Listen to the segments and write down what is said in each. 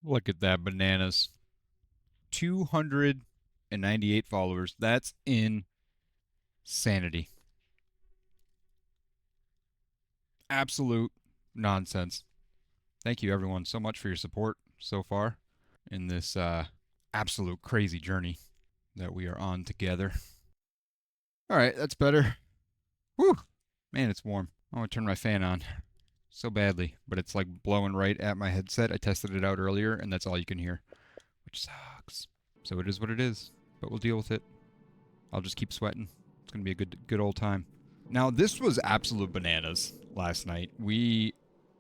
Look at that bananas. 298 followers. That's insanity. Absolute nonsense. Thank you everyone so much for your support so far in this absolute crazy journey that we are on together. Alright, that's better. Whew! Man, it's warm. I want to turn my fan on so badly, but it's like blowing right at my headset. I tested it out earlier, and that's all you can hear, which sucks. So it is what it is, but we'll deal with it. I'll just keep sweating. It's going to be a good old time. Now, this was absolute bananas last night. We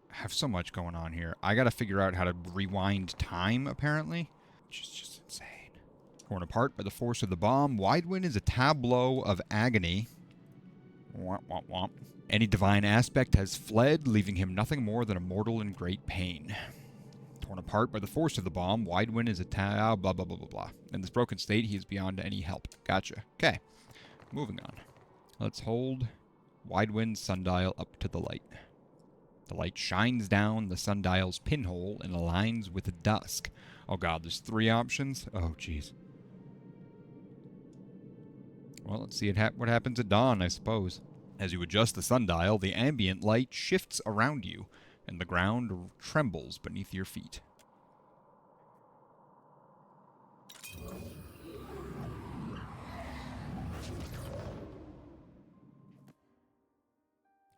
have so much going on here. I got to figure out how to rewind time, apparently, which is just insane. Torn apart by the force of the bomb, Widewind is a tableau of agony. Womp, womp, womp. Any divine aspect has fled, leaving him nothing more than a mortal in great pain. Torn apart by the force of the bomb, Widewind is a blah, blah, blah, blah, blah. In this broken state, he is beyond any help. Gotcha. Okay. Moving on. Let's hold Widewind's sundial up to the light. The light shines down the sundial's pinhole and aligns with the dusk. Oh god, there's 3 options? Oh, jeez. Well, let's see what happens at dawn, I suppose. As you adjust the sundial, the ambient light shifts around you, and the ground trembles beneath your feet.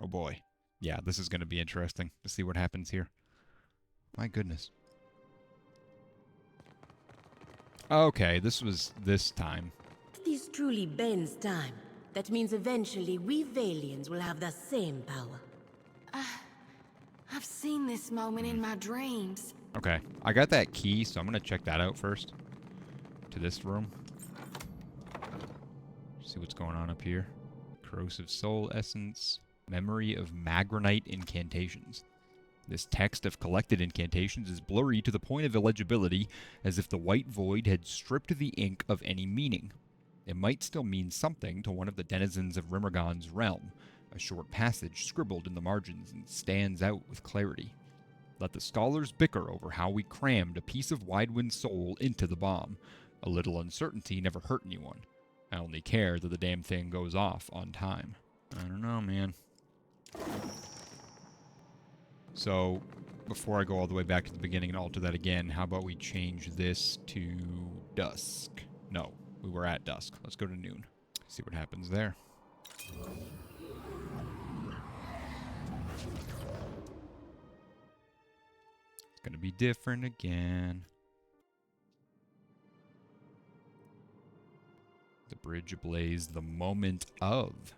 Oh boy. Yeah, this is going to be interesting to see what happens here. My goodness. Okay, this was this time. It is truly Ben's time. That means eventually we Valians will have the same power. I've seen this moment in my dreams. Okay, I got that key, so I'm going to check that out first. To this room. See what's going on up here. Corrosive Soul Essence. Memory of Magranite Incantations. This text of collected incantations is blurry to the point of illegibility, as if the white void had stripped the ink of any meaning. It might still mean something to one of the denizens of Rimmergon's realm. A short passage scribbled in the margins and stands out with clarity. Let the scholars bicker over how we crammed a piece of Widewind's soul into the bomb. A little uncertainty never hurt anyone. I only care that the damn thing goes off on time. I don't know, man. So, before I go all the way back to the beginning and alter that again, how about we change this to dusk? No, we were at dusk. Let's go to noon. See what happens there. It's gonna be different again. The bridge ablaze, the moment of.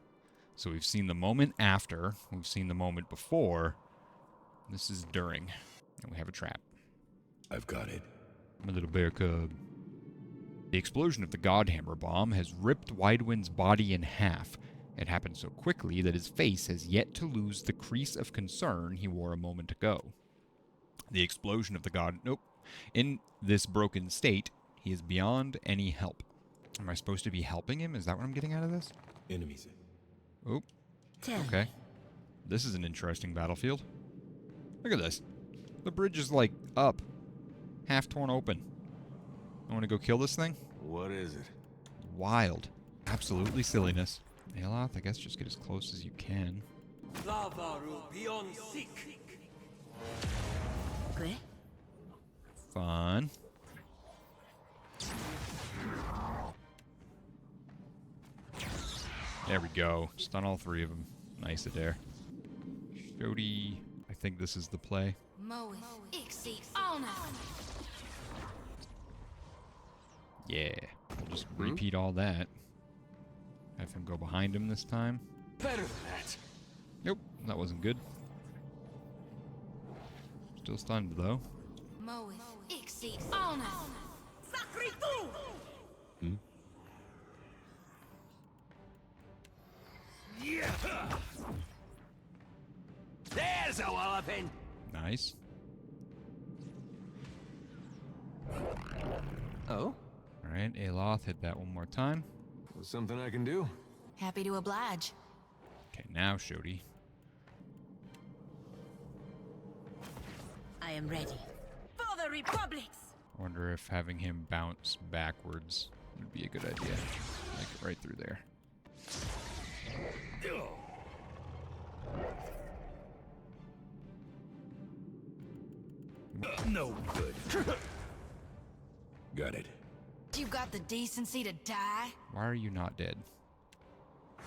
So we've seen the moment after, we've seen the moment before. This is during. And we have a trap. I've got it. My little bear cub. The explosion of the Godhammer bomb has ripped Widewind's body in half. It happened so quickly that his face has yet to lose the crease of concern he wore a moment ago. The explosion of the In this broken state, he is beyond any help. Am I supposed to be helping him? Is that what I'm getting out of this? Enemies. Oop. Okay. This is an interesting battlefield. Look at this. The bridge is, like, up. Half torn open. I want to go kill this thing? What is it? Wild. Absolutely silliness. Aloud, I guess just get as close as you can. Okay. Fun. There we go. Stun all 3 of them. Nice Adair. Shody. I think this is the play. Yeah. We'll just repeat all that. Have him go behind him this time. Better than that. Nope, that wasn't good. Still stunned though. Hmm? There's a walloping. Nice. Oh? Alright, Aloth, hit that one more time. Something I can do? Happy to oblige. Okay, now Shody. I am ready. For the Republics! I wonder if having him bounce backwards would be a good idea. Like right through there. No good. Got it. You got the decency to die? Why are you not dead?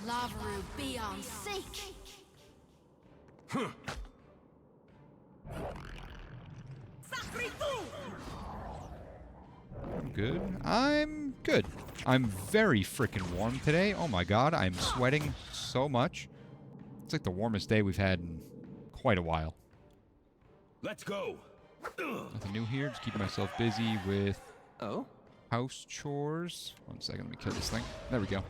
Lavaru be on seek. I'm good. I'm good. I'm very freaking warm today. Oh my god, I'm sweating so much. It's like the warmest day we've had in quite a while. Let's go. Nothing new here. Just keeping myself busy with Oh? house chores. 1 second, let me kill this thing. There we go.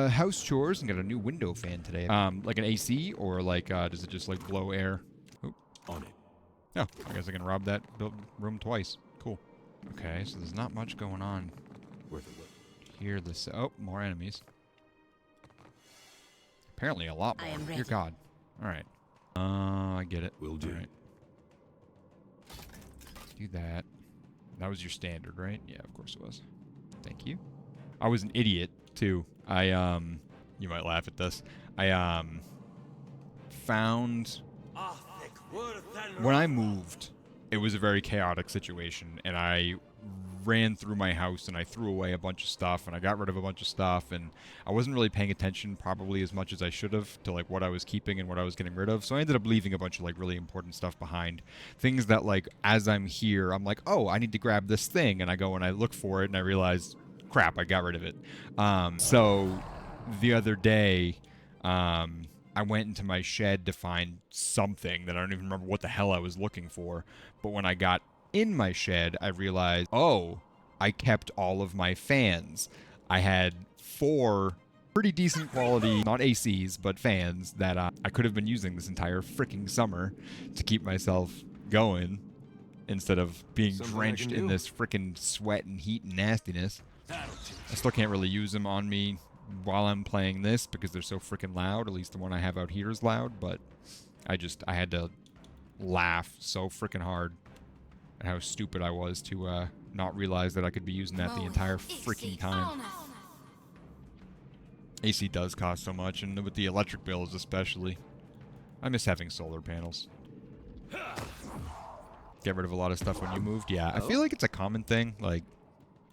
House chores and got a new window fan today. Like an AC or like, does it just like blow air? Oop. On it. Oh, I guess I can rob that room twice. Cool. Okay, so there's not much going on Worth a look. here. Oh, more enemies. Apparently a lot more. I am Dear ready. God. All right. I get it. Will do. All right. Do that. That was your standard, right? Yeah, of course it was. Thank you. I was an idiot too. You might laugh at this. I found when I moved, it was a very chaotic situation, and I ran through my house and I threw away a bunch of stuff and I got rid of a bunch of stuff, and I wasn't really paying attention probably as much as I should have to like what I was keeping and what I was getting rid of. So I ended up leaving a bunch of like really important stuff behind. Things that like as I'm here, I'm like, oh, I need to grab this thing, and I go and I look for it and I realize, crap, I got rid of it. So the other day, I went into my shed to find something that I don't even remember what the hell I was looking for. But when I got in my shed, I realized, oh, I kept all of my fans. I had 4 pretty decent quality, not ACs, but fans that I could have been using this entire freaking summer to keep myself going instead of being Something I drenched can in do. this freaking sweat and heat and nastiness. I still can't really use them on me while I'm playing this because they're so freaking loud. At least the one I have out here is loud, but I had to laugh so freaking hard at how stupid I was to not realize that I could be using that the entire freaking time. AC does cost so much, and with the electric bills especially. I miss having solar panels. Get rid of a lot of stuff when you moved. Yeah, I feel like it's a common thing. Like,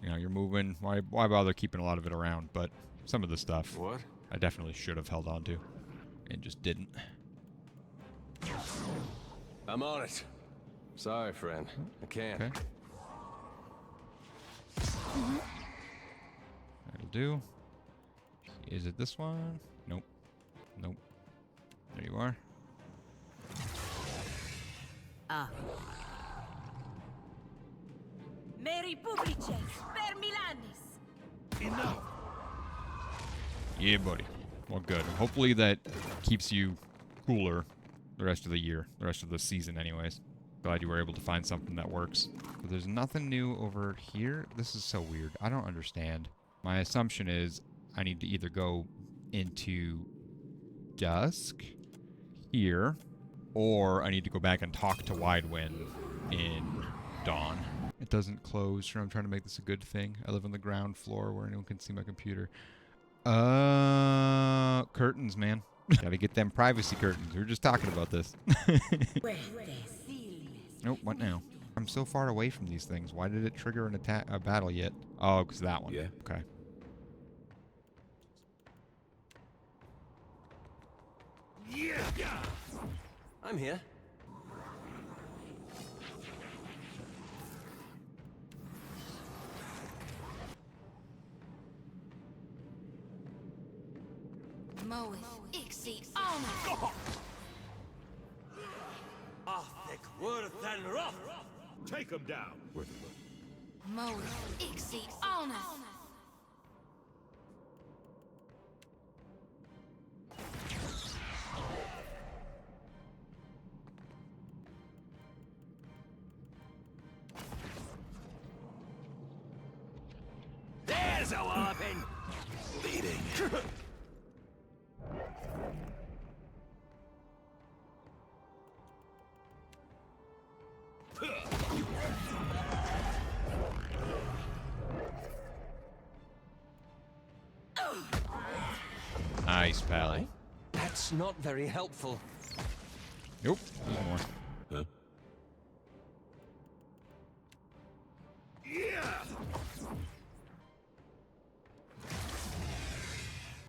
you know, you're moving. Why bother keeping a lot of it around? But some of the stuff What? I definitely should have held on to and just didn't. I'm on it. Sorry, friend. I can't. Okay. That'll do. Is it this one? Nope. Nope. There you are. Ah. Meri publices, per Milanis. Enough. Yeah, buddy. Well, good. Hopefully that keeps you cooler the rest of the year, the rest of the season anyways. Glad you were able to find something that works. But there's nothing new over here. This is so weird. I don't understand. My assumption is I need to either go into dusk here, or I need to go back and talk to Widewind in dawn. It doesn't close. Sure, I'm trying to make this a good thing. I live on the ground floor where anyone can see my computer. Curtains, man. Gotta get them privacy curtains. We were just talking about this. Nope, what now? I'm so far away from these things. Why did it trigger an attack, a battle yet? Oh, because that one. Yeah. Okay. Yeah. I'm here. Moeth, Ixie, Honor. Take him down. Worth a look. Moeth, Ixie, Honor. There's a walloping. Bleeding. Nice, pal. Right? That's not very helpful. Nope. There's more. Huh?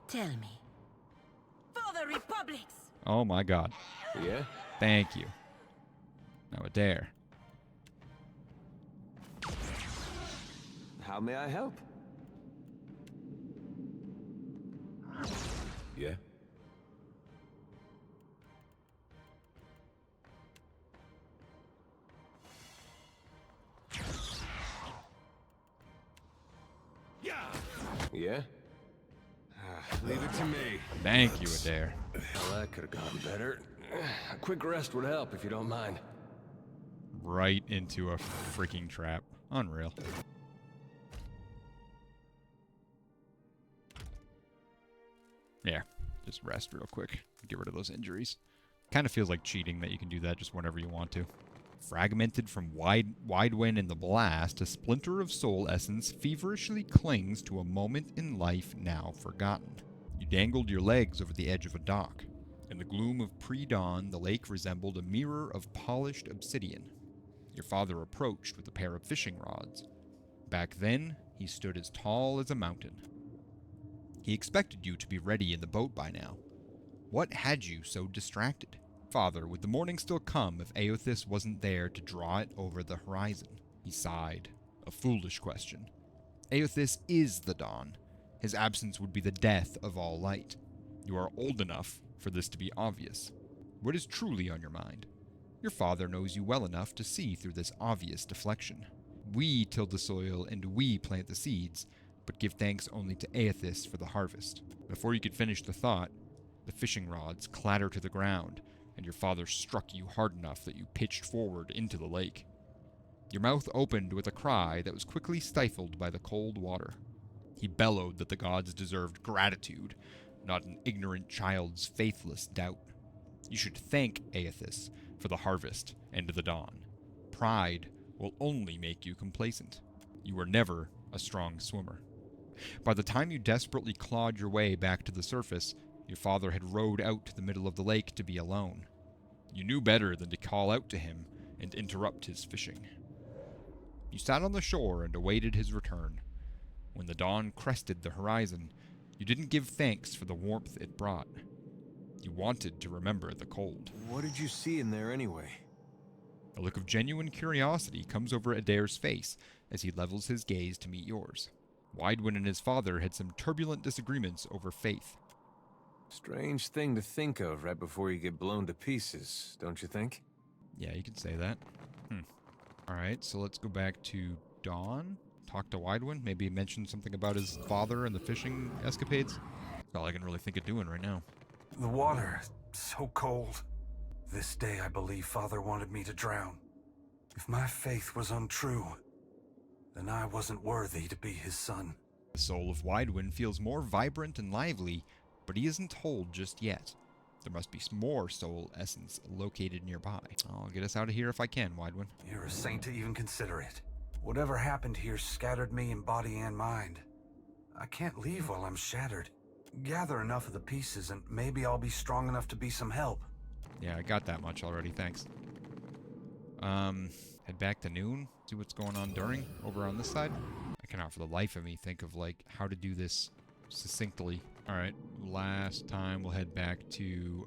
Tell me. For the Republics! Oh my god. Yeah? Thank you. Now a dare. How may I help? Yeah? Yeah? Leave it to me. Thank you, Adair. Well, that could have gone better. A quick rest would help if you don't mind. Right into a freaking trap. Unreal. Yeah, just rest real quick. Get rid of those injuries. Kind of feels like cheating that you can do that just whenever you want to. Fragmented from wide wind in the blast, a splinter of soul essence feverishly clings to a moment in life now forgotten. You dangled your legs over the edge of a dock. In the gloom of pre-dawn, the lake resembled a mirror of polished obsidian. Your father approached with a pair of fishing rods. Back then, he stood as tall as a mountain. He expected you to be ready in the boat by now. What had you so distracted? Father, would the morning still come if Aothis wasn't there to draw it over the horizon? He sighed. A foolish question. Aothis is the dawn. His absence would be the death of all light. You are old enough for this to be obvious. What is truly on your mind? Your father knows you well enough to see through this obvious deflection. We till the soil and we plant the seeds, but give thanks only to Aothis for the harvest. Before you could finish the thought, the fishing rods clatter to the ground, and your father struck you hard enough that you pitched forward into the lake. Your mouth opened with a cry that was quickly stifled by the cold water. He bellowed that the gods deserved gratitude, not an ignorant child's faithless doubt. You should thank Aothis for the harvest and the dawn. Pride will only make you complacent. You were never a strong swimmer. By the time you desperately clawed your way back to the surface, your father had rowed out to the middle of the lake to be alone. You knew better than to call out to him and interrupt his fishing. You sat on the shore and awaited his return. When the dawn crested the horizon, you didn't give thanks for the warmth it brought. You wanted to remember the cold. What did you see in there anyway? A look of genuine curiosity comes over Adair's face as he levels his gaze to meet yours. Widewind and his father had some turbulent disagreements over faith. Strange thing to think of right before you get blown to pieces, don't you think? Yeah, you could say that. Alright, so let's go back to Dawn. Talk to Widewind. Maybe mention something about his father and the fishing escapades. That's all I can really think of doing right now. The water, so cold. This day I believe Father wanted me to drown. If my faith was untrue, then I wasn't worthy to be his son. The soul of Widewind feels more vibrant and lively, but he isn't told just yet. There must be more soul essence located nearby. I'll get us out of here if I can, Widewind. You're a saint to even consider it. Whatever happened here scattered me in body and mind. I can't leave while I'm shattered. Gather enough of the pieces and maybe I'll be strong enough to be some help. Yeah, I got that much already, thanks. Head back to noon, see what's going on during, over on this side. I cannot for the life of me think of, like, how to do this succinctly. Alright, last time we'll head back to,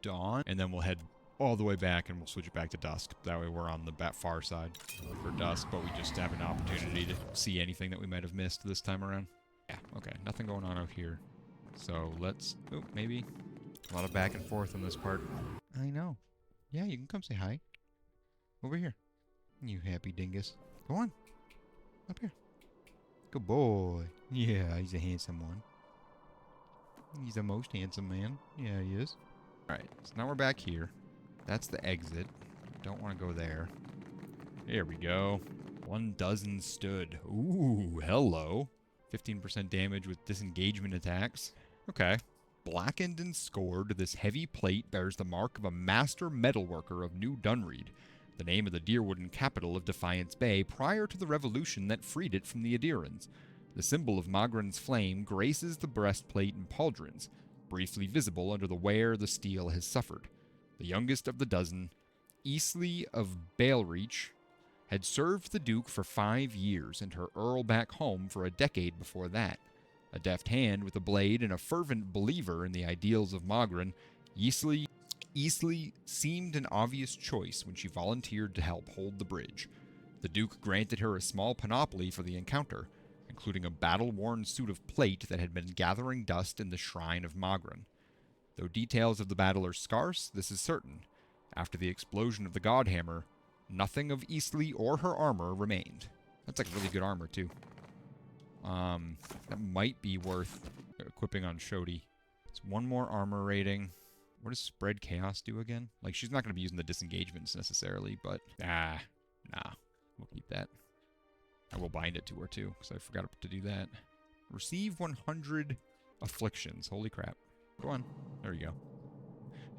dawn, and then we'll head all the way back and we'll switch it back to dusk. That way we're on the far side for dusk, but we just have an opportunity to see anything that we might have missed this time around. Yeah, okay, nothing going on out here. So let's, oh, maybe. A lot of back and forth on this part. I know. Yeah, you can come say hi. Over here. You happy dingus. Go on. Up here. Good boy. Yeah, he's a handsome one. He's the most handsome man. Yeah, he is. Alright, so now we're back here. That's the exit. Don't want to go there. There we go. 12 stood. Ooh, hello. 15% damage with disengagement attacks. Okay. Blackened and scored, this heavy plate bears the mark of a master metalworker of New Dunreed, the name of the Deerwooden capital of Defiance Bay prior to the revolution that freed it from the Adirans. The symbol of Magran's flame graces the breastplate and pauldrons, briefly visible under the wear the steel has suffered. The youngest of the dozen, Easley of Balereach, had served the Duke for 5 years and her Earl back home for a decade before that. A deft hand with a blade and a fervent believer in the ideals of Magran, Easley seemed an obvious choice when she volunteered to help hold the bridge. The Duke granted her a small panoply for the encounter, including a battle-worn suit of plate that had been gathering dust in the shrine of Magran. Though details of the battle are scarce, this is certain. After the explosion of the Godhammer, nothing of Easley or her armor remained. That's like really good armor, too. That might be worth equipping on Shodi. It's 1 more armor rating. What does Spread Chaos do again? Like, she's not going to be using the disengagements necessarily, but... nah. We'll keep that. I will bind it to her, too, because I forgot to do that. Receive 100 afflictions. Holy crap. Go on. There you go.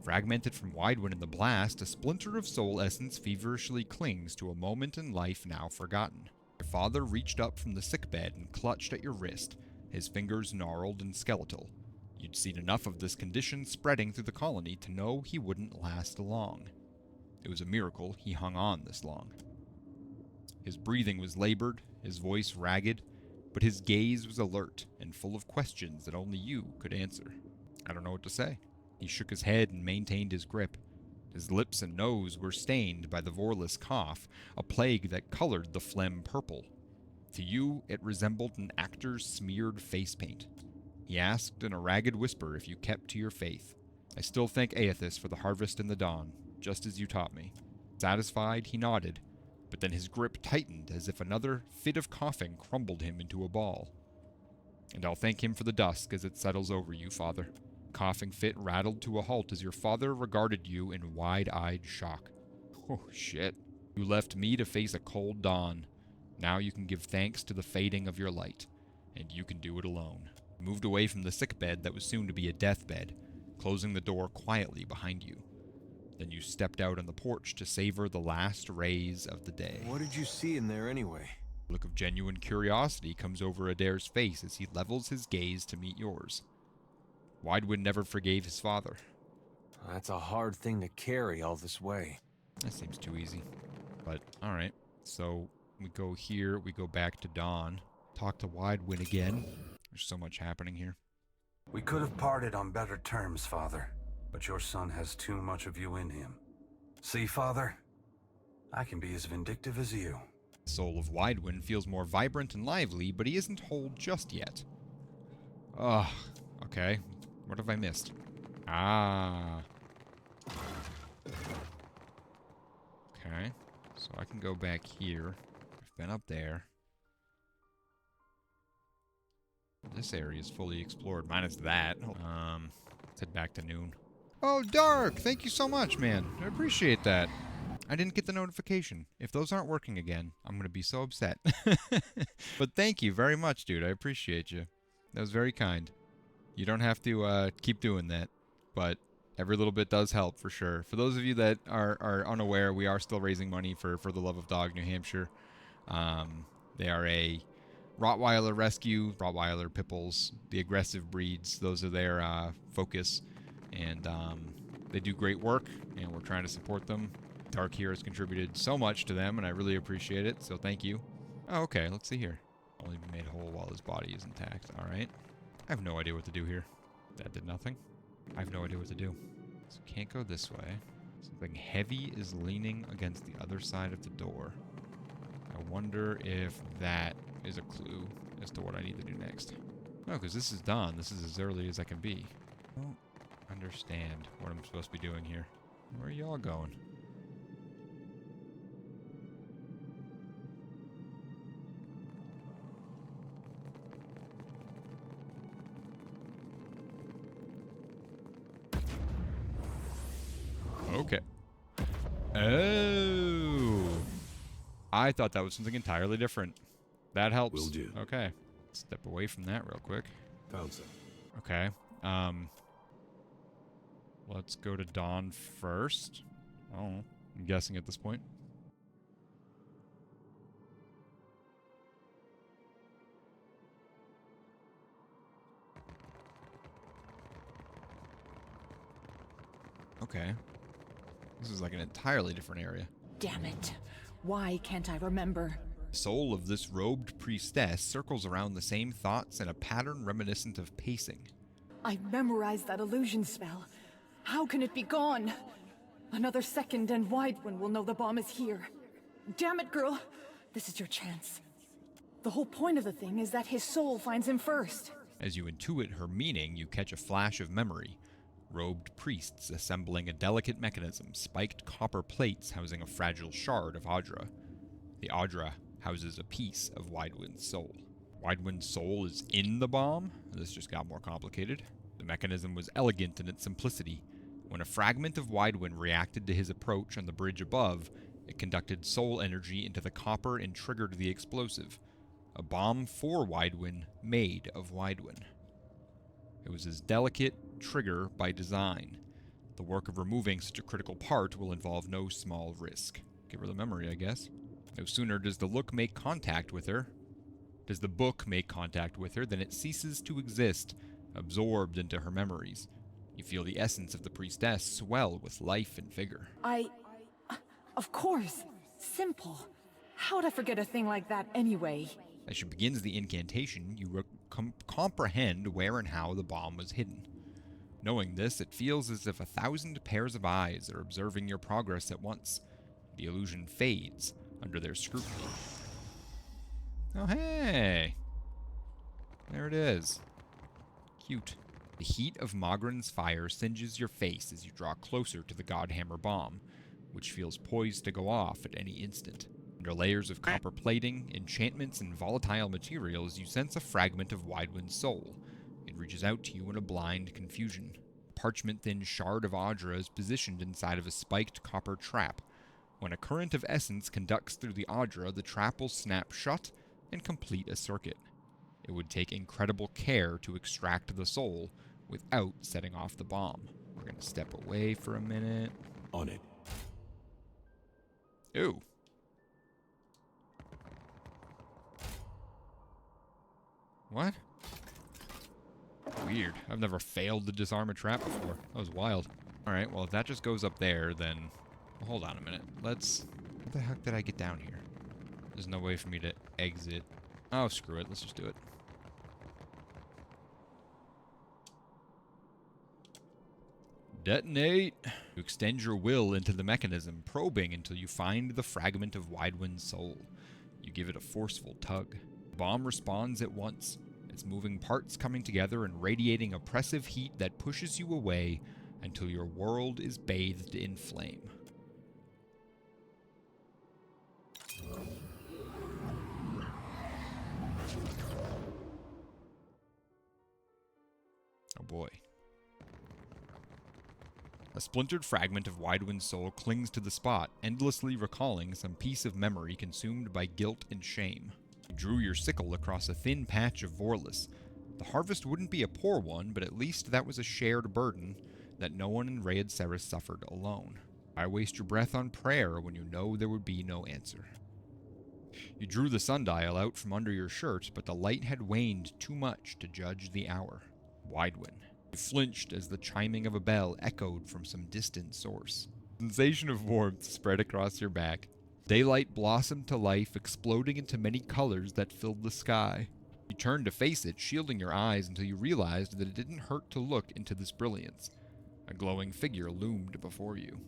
Fragmented from Widewind in the blast, a splinter of soul essence feverishly clings to a moment in life now forgotten. Your father reached up from the sickbed and clutched at your wrist, his fingers gnarled and skeletal. You'd seen enough of this condition spreading through the colony to know he wouldn't last long. It was a miracle he hung on this long. His breathing was labored, his voice ragged, but his gaze was alert and full of questions that only you could answer. I don't know what to say. He shook his head and maintained his grip. His lips and nose were stained by the Vorless cough, a plague that colored the phlegm purple. To you, it resembled an actor's smeared face paint. He asked in a ragged whisper if you kept to your faith. I still thank Aethys for the harvest and the dawn, just as you taught me. Satisfied, he nodded, but then his grip tightened as if another fit of coughing crumbled him into a ball. And I'll thank him for the dusk as it settles over you, Father. Coughing fit rattled to a halt as your father regarded you in wide-eyed shock. Oh, shit. You left me to face a cold dawn. Now you can give thanks to the fading of your light, and you can do it alone. You moved away from the sickbed that was soon to be a deathbed, closing the door quietly behind you. Then you stepped out on the porch to savor the last rays of the day. What did you see in there anyway? A look of genuine curiosity comes over Adair's face as he levels his gaze to meet yours. Widewind never forgave his father. That's a hard thing to carry all this way. That seems too easy. But, alright. So, we go here, we go back to Dawn. Talk to Widewind again. There's so much happening here. We could have parted on better terms, Father, but your son has too much of you in him. See, Father? I can be as vindictive as you. The soul of Widewind feels more vibrant and lively, but he isn't whole just yet. Ugh. Okay. What have I missed? Ah. Okay. So I can go back here. I've been up there. This area is fully explored, minus that. Let's head back to noon. Oh, Dark! Thank you so much, man. I appreciate that. I didn't get the notification. If those aren't working again, I'm going to be so upset. But thank you very much, dude. I appreciate you. That was very kind. You don't have to keep doing that, but every little bit does help for sure. For those of you that are unaware, we are still raising money for the Love of Dog New Hampshire. They are a Rottweiler rescue, Rottweiler Pipples, the aggressive breeds. Those are their focus, and they do great work, and we're trying to support them. Dark here has contributed so much to them, and I really appreciate it, so thank you. Oh, okay, let's see here. Only made whole while his body is intact. All right. I have no idea what to do here. That did nothing. I have no idea what to do. So can't go this way. Something heavy is leaning against the other side of the door. I wonder if that is a clue as to what I need to do next. No, because this is done. This is as early as I can be. I don't understand what I'm supposed to be doing here. Where are y'all going? Okay. Oh. I thought that was something entirely different. That helps. Will do. Okay. Step away from that real quick. Found some. Okay. Let's go to Dawn first. Oh, I'm guessing at this point. Okay. This is like an entirely different area. Damn it. Why can't I remember? The soul of this robed priestess circles around the same thoughts in a pattern reminiscent of pacing. I memorized that illusion spell. How can it be gone? Another second and Widewin will know the bomb is here. Damn it, girl. This is your chance. The whole point of the thing is that his soul finds him first. As you intuit her meaning, you catch a flash of memory. Robed priests assembling a delicate mechanism, spiked copper plates housing a fragile shard of Audra. The Audra houses a piece of Widewind's soul. Widewind's soul is in the bomb? This just got more complicated. The mechanism was elegant in its simplicity. When a fragment of Widewind reacted to his approach on the bridge above, it conducted soul energy into the copper and triggered the explosive. A bomb for Widewind, made of Widewind. It was his delicate trigger by design. The work of removing such a critical part will involve no small risk. Give her the memory, I guess. No sooner does the book make contact with her than it ceases to exist, absorbed into her memories. You feel the essence of the priestess swell with life and vigor. Of course. Simple. How'd I forget a thing like that anyway? As she begins the incantation, you comprehend where and how the bomb was hidden. Knowing this, it feels as if 1,000 pairs of eyes are observing your progress at once. The illusion fades under their scrutiny. Oh, hey! There it is. Cute. The heat of Mogren's fire singes your face as you draw closer to the Godhammer bomb, which feels poised to go off at any instant. Under layers of copper plating, enchantments, and volatile materials, you sense a fragment of Widewind's soul. It reaches out to you in a blind confusion. A parchment-thin shard of Audra is positioned inside of a spiked copper trap. When a current of essence conducts through the Audra, the trap will snap shut and complete a circuit. It would take incredible care to extract the soul without setting off the bomb. We're going to step away for a minute. On it. Ooh. What? Weird. I've never failed to disarm a trap before. That was wild. Alright, well if that just goes up there, then... Well, hold on a minute. Let's... How the heck did I get down here? There's no way for me to exit. Oh, screw it. Let's just do it. Detonate! You extend your will into the mechanism, probing until you find the fragment of Widewind's soul. You give it a forceful tug. The bomb responds at once, its moving parts coming together and radiating oppressive heat that pushes you away until your world is bathed in flame. Oh boy. A splintered fragment of Widewind's soul clings to the spot, endlessly recalling some piece of memory consumed by guilt and shame. You drew your sickle across a thin patch of Vorlis. The harvest wouldn't be a poor one, but at least that was a shared burden that no one in Rayed Ceres suffered alone. Why waste your breath on prayer when you know there would be no answer? You drew the sundial out from under your shirt, but the light had waned too much to judge the hour. Widewind. You flinched as the chiming of a bell echoed from some distant source. A sensation of warmth spread across your back. Daylight blossomed to life, exploding into many colors that filled the sky. You turned to face it, shielding your eyes until you realized that it didn't hurt to look into this brilliance. A glowing figure loomed before you.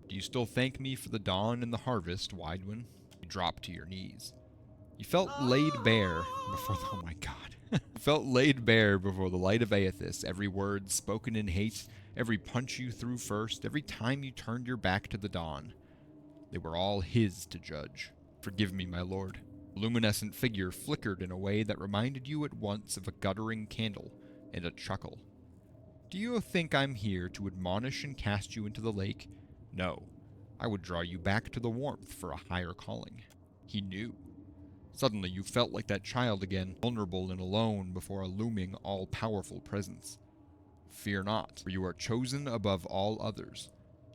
Do you still thank me for the dawn and the harvest, Widewind? You dropped to your knees. You felt laid bare before the... Oh my god. You felt laid bare before the light of Aethys, every word spoken in hate, every punch you threw first, every time you turned your back to the dawn. They were all his to judge. Forgive me, my lord. The luminescent figure flickered in a way that reminded you at once of a guttering candle and a chuckle. Do you think I'm here to admonish and cast you into the lake? No. I would draw you back to the warmth for a higher calling. He knew. Suddenly you felt like that child again, vulnerable and alone before a looming, all-powerful presence. Fear not, for you are chosen above all others.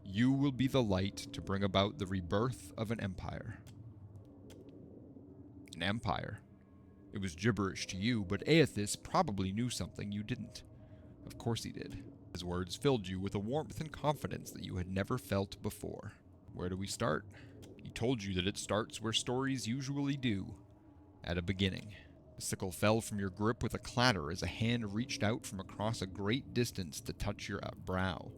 You will be the light to bring about the rebirth of an empire. An empire? It was gibberish to you, but Aethys probably knew something you didn't. Of course he did. His words filled you with a warmth and confidence that you had never felt before. Where do we start? He told you that it starts where stories usually do, at a beginning. The sickle fell from your grip with a clatter as a hand reached out from across a great distance to touch your brow.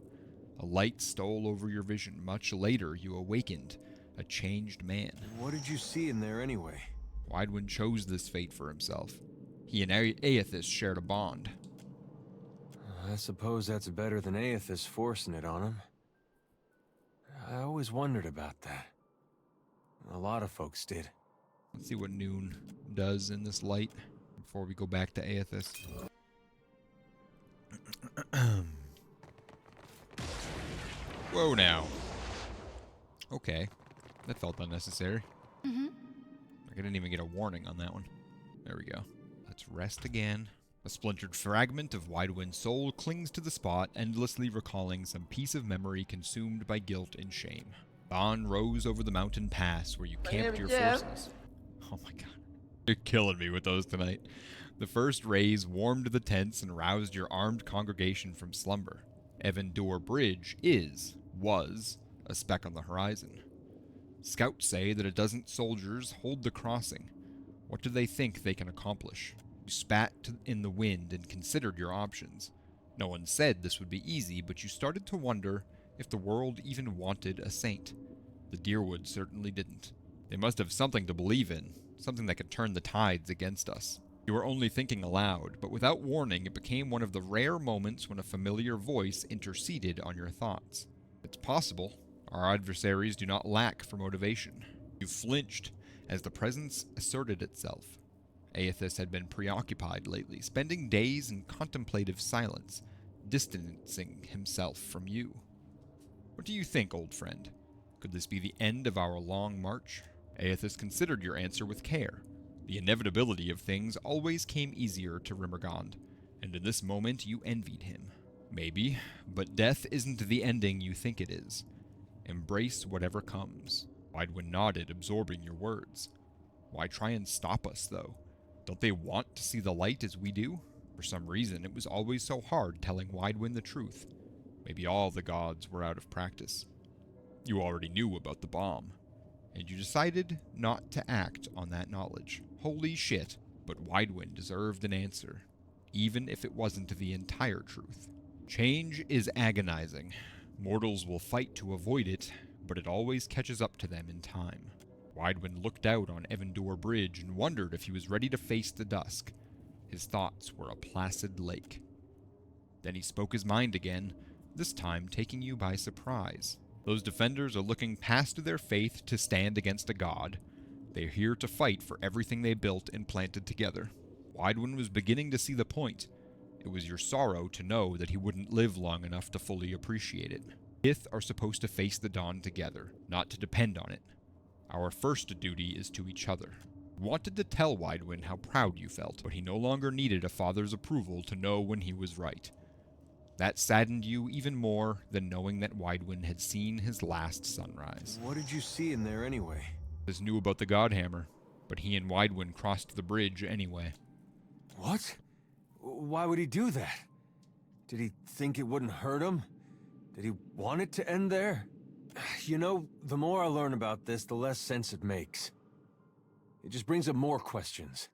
A light stole over your vision. Much later, you awakened, a changed man. What did you see in there anyway? Widewind chose this fate for himself. He and Aethys shared a bond. I suppose that's better than Aethys forcing it on him. I always wondered about that. A lot of folks did. Let's see what Noon does in this light before we go back to Aethys. Whoa now. Okay. That felt unnecessary. I didn't even get a warning on that one. There we go. Let's rest again. A splintered fragment of Widewind's soul clings to the spot, endlessly recalling some piece of memory consumed by guilt and shame. Dawn rose over the mountain pass where you camped your forces. Oh my god. You're killing me with those tonight. The first rays warmed the tents and roused your armed congregation from slumber. Evandur Bridge was a speck on the horizon. Scouts say that a dozen soldiers hold the crossing. What do they think they can accomplish? You spat in the wind and considered your options. No one said this would be easy, but you started to wonder if the world even wanted a saint. The Deerwood certainly didn't. They must have something to believe in, something that could turn the tides against us. You were only thinking aloud, but without warning, it became one of the rare moments when a familiar voice interceded on your thoughts. It's possible. Our adversaries do not lack for motivation. You flinched as the presence asserted itself. Aethys had been preoccupied lately, spending days in contemplative silence, distancing himself from you. What do you think, old friend? Could this be the end of our long march? Aethys considered your answer with care. The inevitability of things always came easier to Rimmergond, and in this moment you envied him. Maybe, but death isn't the ending you think it is. Embrace whatever comes. Widewind nodded, absorbing your words. Why try and stop us, though? Don't they want to see the light as we do? For some reason, it was always so hard telling Widewind the truth. Maybe all the gods were out of practice. You already knew about the bomb, and you decided not to act on that knowledge. Holy shit, but Widewind deserved an answer, even if it wasn't the entire truth. Change is agonizing. Mortals will fight to avoid it, but it always catches up to them in time. Widewind looked out on Evandur Bridge and wondered if he was ready to face the dusk. His thoughts were a placid lake. Then he spoke his mind again, this time taking you by surprise. Those defenders are looking past their faith to stand against a god. They're here to fight for everything they built and planted together. Widewind was beginning to see the point. It was your sorrow to know that he wouldn't live long enough to fully appreciate it. Ith are supposed to face the dawn together, not to depend on it. Our first duty is to each other. You wanted to tell Widewind how proud you felt, but he no longer needed a father's approval to know when he was right. That saddened you even more than knowing that Widewind had seen his last sunrise. What did you see in there anyway? Ith knew about the Godhammer, but he and Widewind crossed the bridge anyway. What? Why would he do that? Did he think it wouldn't hurt him? Did he want it to end there? You know, the more I learn about this, the less sense it makes. It just brings up more questions.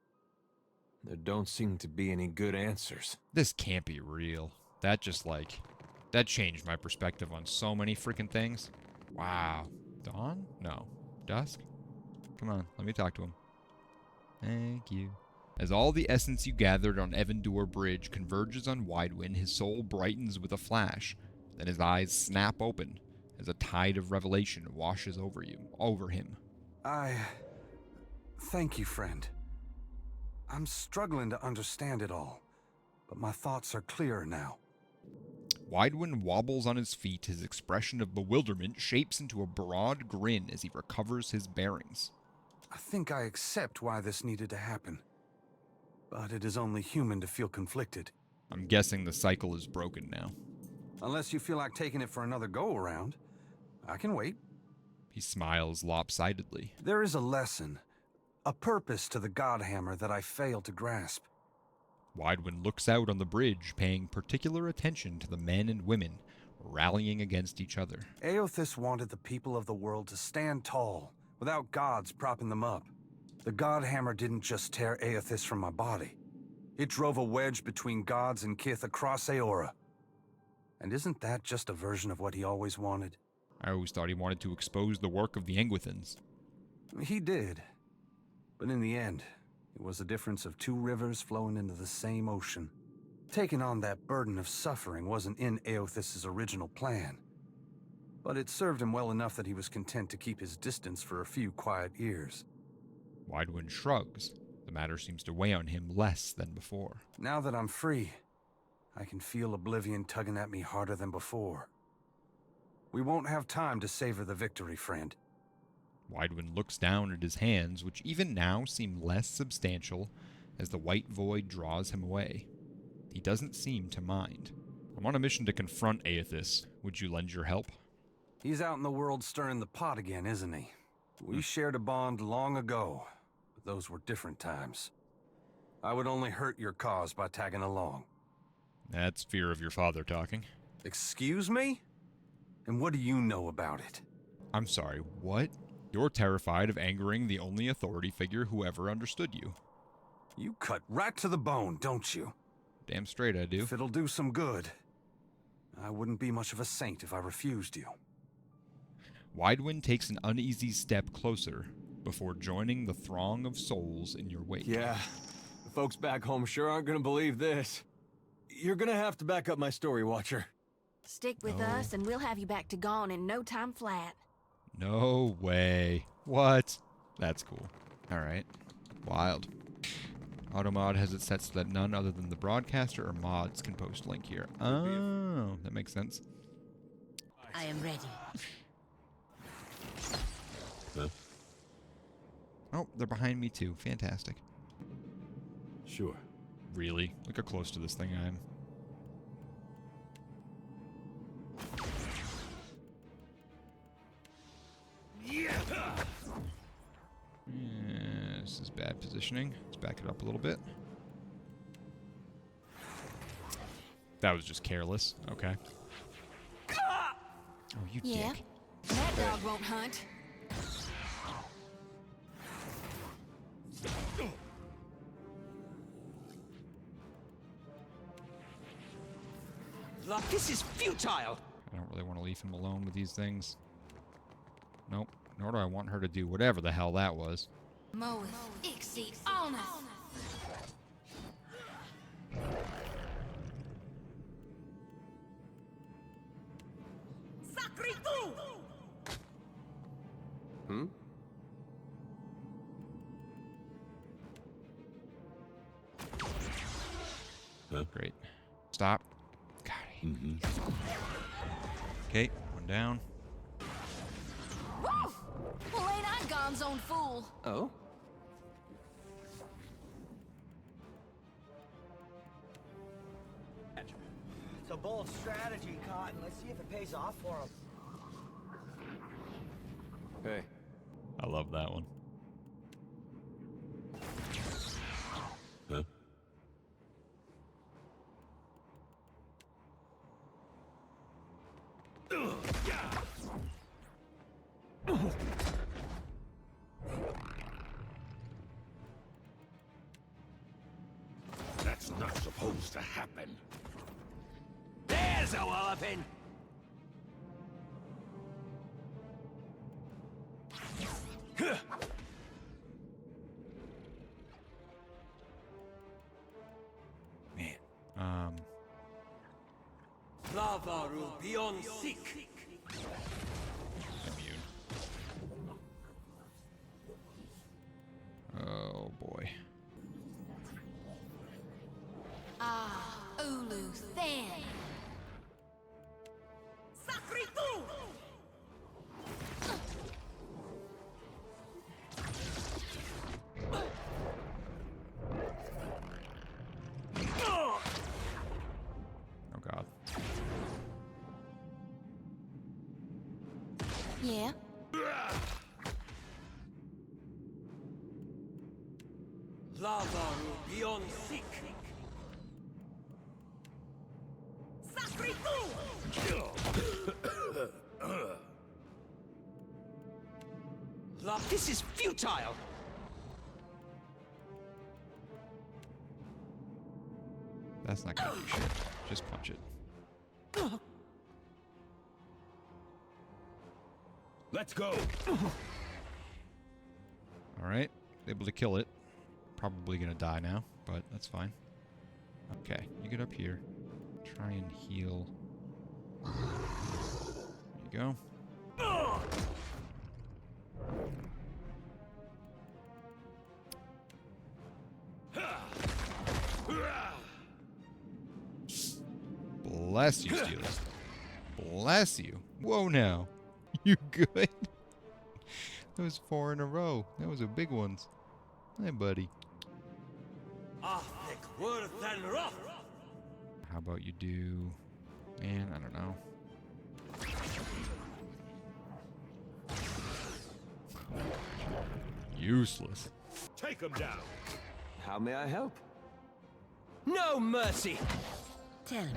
There don't seem to be any good answers. This can't be real. That changed my perspective on so many freaking things. Wow. Dawn? No. Dusk? Come on, let me talk to him. Thank you. As all the essence you gathered on Evandur Bridge converges on Widewind, his soul brightens with a flash. Then his eyes snap open as a tide of revelation washes over him. Thank you, friend. I'm struggling to understand it all, but my thoughts are clearer now. Widewind wobbles on his feet, his expression of bewilderment shapes into a broad grin as he recovers his bearings. I think I accept why this needed to happen, but it is only human to feel conflicted. I'm guessing the cycle is broken now. Unless you feel like taking it for another go-around, I can wait. He smiles lopsidedly. There is a lesson, a purpose to the Godhammer that I fail to grasp. Widewind looks out on the bridge, paying particular attention to the men and women rallying against each other. Aothis wanted the people of the world to stand tall, without gods propping them up. The God Hammer didn't just tear Aothis from my body. It drove a wedge between gods and Kith across Aora. And isn't that just a version of what he always wanted? I always thought he wanted to expose the work of the Engwithans. He did. But in the end, it was the difference of two rivers flowing into the same ocean. Taking on that burden of suffering wasn't in Aothis's original plan. But it served him well enough that he was content to keep his distance for a few quiet years. Widewind shrugs. The matter seems to weigh on him less than before. Now that I'm free, I can feel Oblivion tugging at me harder than before. We won't have time to savor the victory, friend. Widewind looks down at his hands, which even now seem less substantial as the white void draws him away. He doesn't seem to mind. I'm on a mission to confront Aothis. Would you lend your help? He's out in the world stirring the pot again, isn't he? We shared a bond long ago, but those were different times. I would only hurt your cause by tagging along. That's fear of your father talking. Excuse me? And what do you know about it? I'm sorry, what? You're terrified of angering the only authority figure who ever understood you. You cut right to the bone, don't you? Damn straight I do. If it'll do some good, I wouldn't be much of a saint if I refused you. Widewind takes an uneasy step closer before joining the throng of souls in your wake. Yeah, the folks back home sure aren't gonna believe this. You're gonna have to back up my story, Watcher. Stick with No. us and we'll have you back to gone in no time flat. No way. What? That's cool. Alright. Wild. Automod has it set so that none other than the broadcaster or mods can post link here. Oh, that makes sense. I am ready. Oh, they're behind me too. Fantastic. Sure. Really? Look how close to this thing I am. Yeah, this is bad positioning. Let's back it up a little bit. That was just careless. Okay. Oh, you Yeah? dick. That dog won't hunt. This is futile! I don't really want to leave him alone with these things. Nope. Nor do I want her to do whatever the hell that was. Moeth, Ixie, Alnus. Hmm? Great. Stop. God, I hate Okay, one down. Woo! Well, ain't I Gon's own fool? Oh? It's a bold strategy, Cotton. Let's see if it pays off for him. Hey. I love that one. Huh? That's not supposed to happen. There's a walloping! Man. Lavaru beyond sick. Immune. Oh boy. Ah, Ulu Than. Oh god. Yeah? Lavaru beyond sick. This is futile! That's not gonna do shit. Just punch it. Let's go. Alright. Able to kill it. Probably gonna die now, but that's fine. Okay, you get up here. Try and heal. There you go. Bless you, Steelyx. Bless you. Whoa now. You good? That was 4 in a row. That was a big ones. Hey, buddy. Ah, thick, worse than rough! How about you do... Man, I don't know. Useless. Take him down. How may I help? No mercy! Tell me.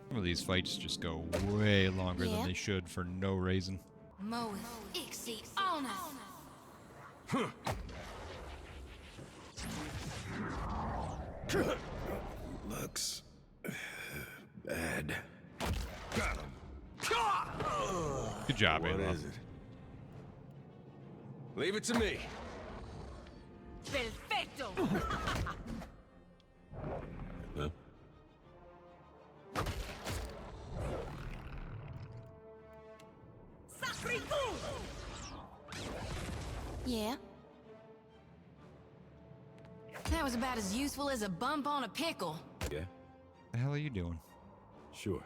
Some of these fights just go way longer than they should for no reason. Moeth, Ixie, Honor. Looks bad. Got him! Good job, What Aloud. is it? Leave it to me. Perfecto! Huh? Yeah? That was about as useful as a bump on a pickle. Yeah? What the hell are you doing? Sure.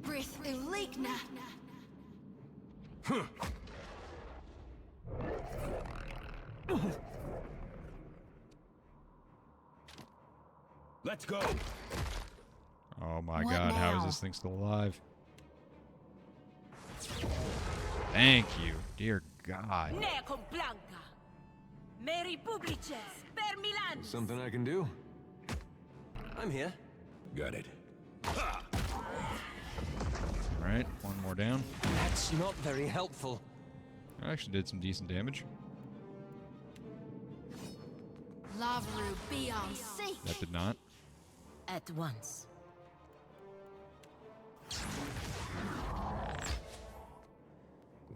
Breath Ulikna. Let's go. Oh my What god, how is now? this thing still alive? Thank you, dear God. Nea con Blanca. Mary Publices, per Milan. Something I can do? I'm here. Got it. Alright, one more down. That's not very helpful. I actually did some decent damage. Lavaru beyond seek. That did not. At once.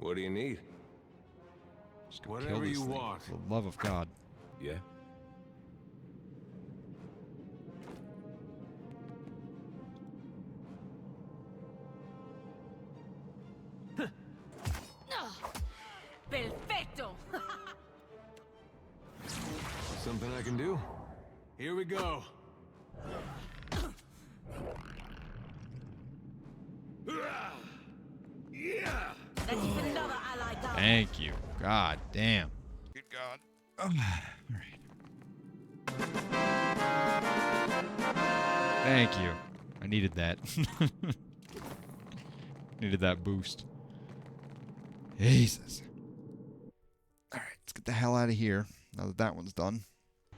What do you need? Just go Whatever kill this you thing, want. For the love of God. Yeah? Perfecto! Something I can do? Here we go. Yeah! That's even another ally down. Thank you. God damn. Good God. Alright. Thank you. I needed that. Needed that boost. Jesus. Alright, let's get the hell out of here. Now that that one's done.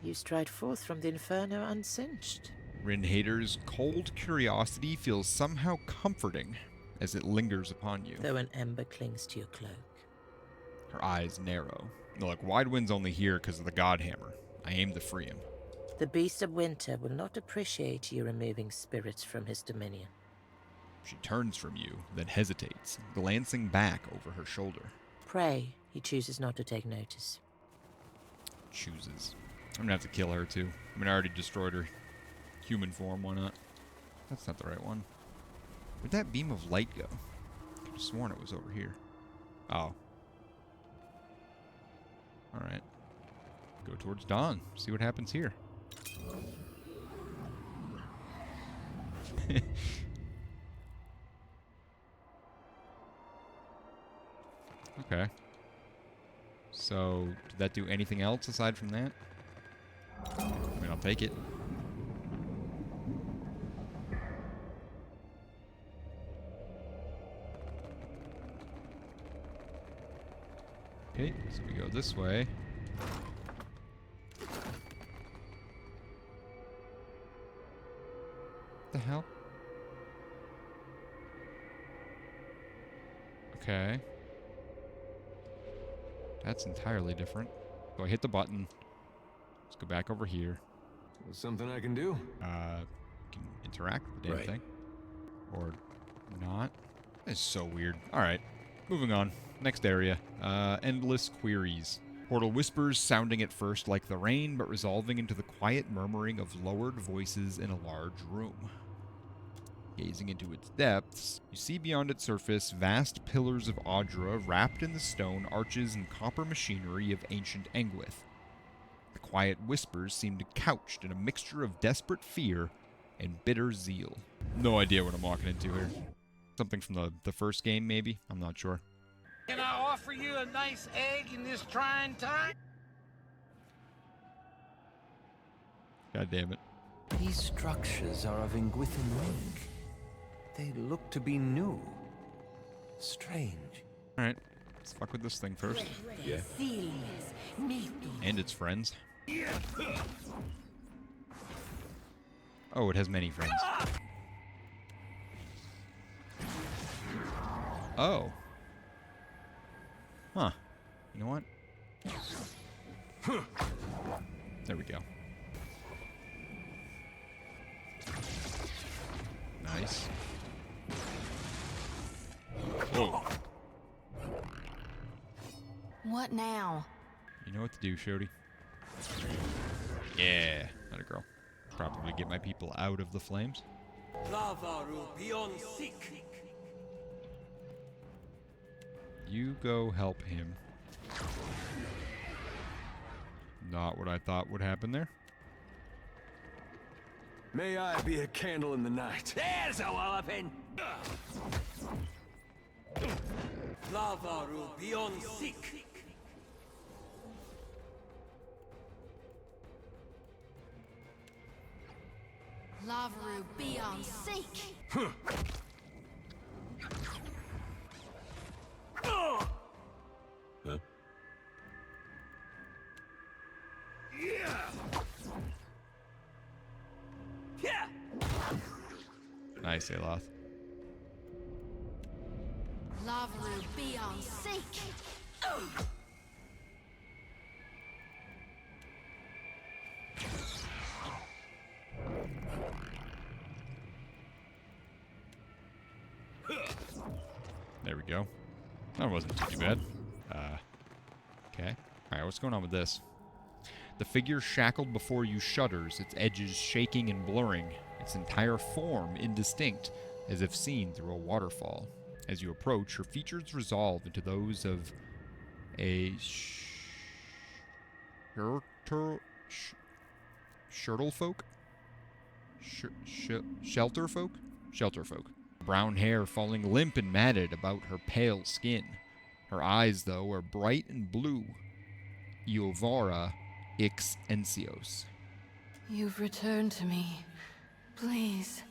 You stride forth from the inferno unsinged. Rin Hater's cold curiosity feels somehow comforting as it lingers upon you. Though an ember clings to your cloak. Her eyes narrow. Look, Widewind's only here because of the God Hammer. I aim to free him. The beast of winter will not appreciate you removing spirits from his dominion. She turns from you, then hesitates, glancing back over her shoulder. Pray he chooses not to take notice. Chooses. I'm gonna have to kill her too. I mean, I already destroyed her human form, why not? That's not the right one. Where'd that beam of light go? I could have sworn it was over here. Oh. Alright. Go towards dawn. See what happens here. Okay. So, did that do anything else aside from that? I mean, I'll take it. Okay, so we go this way. What the hell? Okay. That's entirely different. So I hit the button. Let's go back over here. Something I can do? Can interact with the damn thing. Or not. It's so weird. Alright. Moving on. Next area. Endless queries. Portal whispers sounding at first like the rain, but resolving into the quiet murmuring of lowered voices in a large room. Gazing into its depths, you see beyond its surface vast pillars of Audra wrapped in the stone arches and copper machinery of ancient Engwith. The quiet whispers seemed couched in a mixture of desperate fear and bitter zeal. No idea what I'm walking into here. Something from the first game, maybe? I'm not sure. Can I offer you a nice egg in this trying time? God damn it. These structures are of Engwithan make. They look to be new. Strange. Alright, let's fuck with this thing first. Yeah. And its friends. Oh, it has many friends. Oh. Huh. You know what? There we go. Nice. Whoa. What now? You know what to do, Shody. Yeah, not a girl. Probably get my people out of the flames. You go help him. Not what I thought would happen there. May I be a candle in the night. There's a walloping! Lavaru beyond sick. Lavaru beyond seek. Huh? Yeah. Nice, Aloth. Lavaru beyond seek. There we go. That wasn't too bad. Okay. Alright, what's going on with this? The figure shackled before you shudders, its edges shaking and blurring, its entire form indistinct, as if seen through a waterfall. As you approach, her features resolve into those of a Shelterfolk? Shelterfolk. Brown hair falling limp and matted about her pale skin. Her eyes, though, are bright and blue. Iovara Ix Encios. You've returned to me. Please,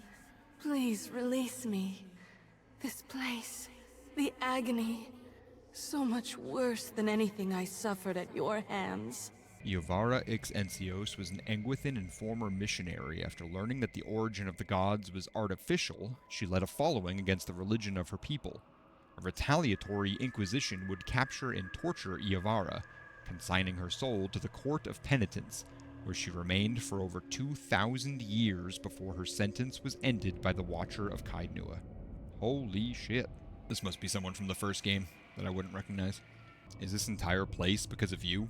please release me. This place, the agony, so much worse than anything I suffered at your hands. Iovara Ix Encios was an Engwithan and former missionary. After learning that the origin of the gods was artificial, she led a following against the religion of her people. A retaliatory inquisition would capture and torture Iovara, consigning her soul to the Court of Penitence, where she remained for over 2,000 years before her sentence was ended by the Watcher of Kaidnua. Holy shit. This must be someone from the first game that I wouldn't recognize. Is this entire place because of you?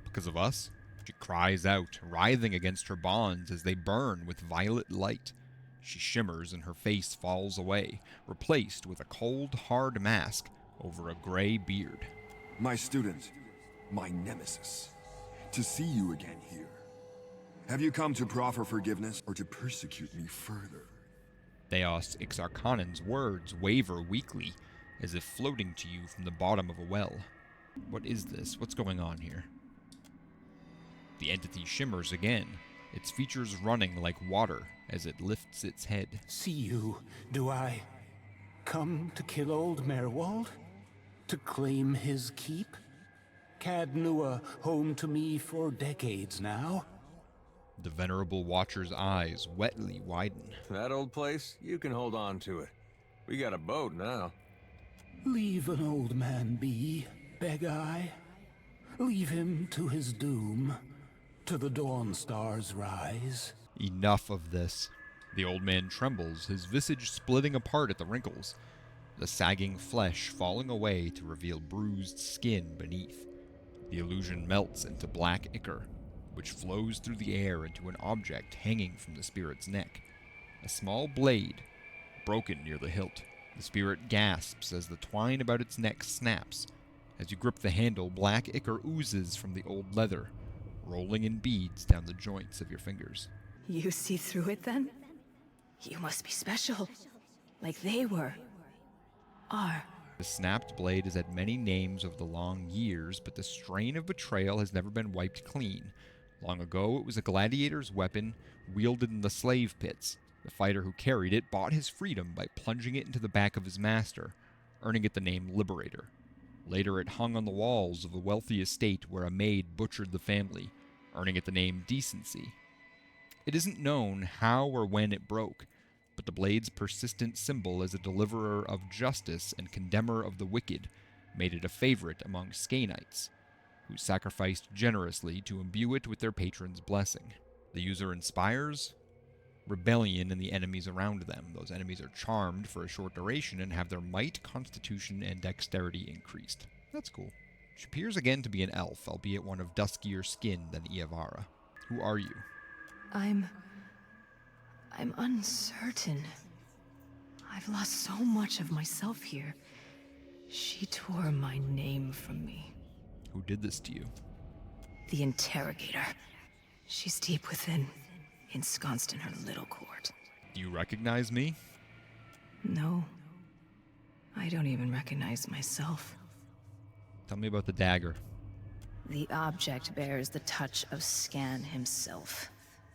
Because of us? She cries out, writhing against her bonds as they burn with violet light. She shimmers and her face falls away, replaced with a cold, hard mask over a gray beard. My student, my nemesis, to see you again here. Have you come to proffer forgiveness or to persecute me further? Theos Ixarkanen's words waver weakly, as if floating to you from the bottom of a well. What is this? What's going on here? The entity shimmers again, its features running like water as it lifts its head. See you, do I? Come to kill old Merwald? To claim his keep? Cadnua home to me for decades now. The venerable watcher's eyes wetly widen. That old place? You can hold on to it. We got a boat now. Leave an old man be, beg I. Leave him to his doom, to the dawn star's rise. Enough of this. The old man trembles, his visage splitting apart at the wrinkles, the sagging flesh falling away to reveal bruised skin beneath. The illusion melts into black ichor, which flows through the air into an object hanging from the spirit's neck. A small blade, broken near the hilt. The spirit gasps as the twine about its neck snaps. As you grip the handle, black ichor oozes from the old leather, rolling in beads down the joints of your fingers. You see through it then? You must be special, like they were. Are. The snapped blade has had many names over the long years, but the strain of betrayal has never been wiped clean. Long ago, it was a gladiator's weapon wielded in the slave pits. The fighter who carried it bought his freedom by plunging it into the back of his master, earning it the name Liberator. Later, it hung on the walls of a wealthy estate where a maid butchered the family, earning it the name Decency. It isn't known how or when it broke, but the blade's persistent symbol as a deliverer of justice and condemner of the wicked made it a favorite among Skanites, who sacrificed generously to imbue it with their patron's blessing. The user inspires rebellion in the enemies around them. Those enemies are charmed for a short duration and have their might, constitution, and dexterity increased. That's cool. She appears again to be an elf, albeit one of duskier skin than Iavara. Who are you? I'm uncertain. I've lost so much of myself here. She tore my name from me. Who did this to you? The Interrogator. She's deep within, ensconced in her little court. Do you recognize me? No. I don't even recognize myself. Tell me about the dagger. The object bears the touch of Scan himself.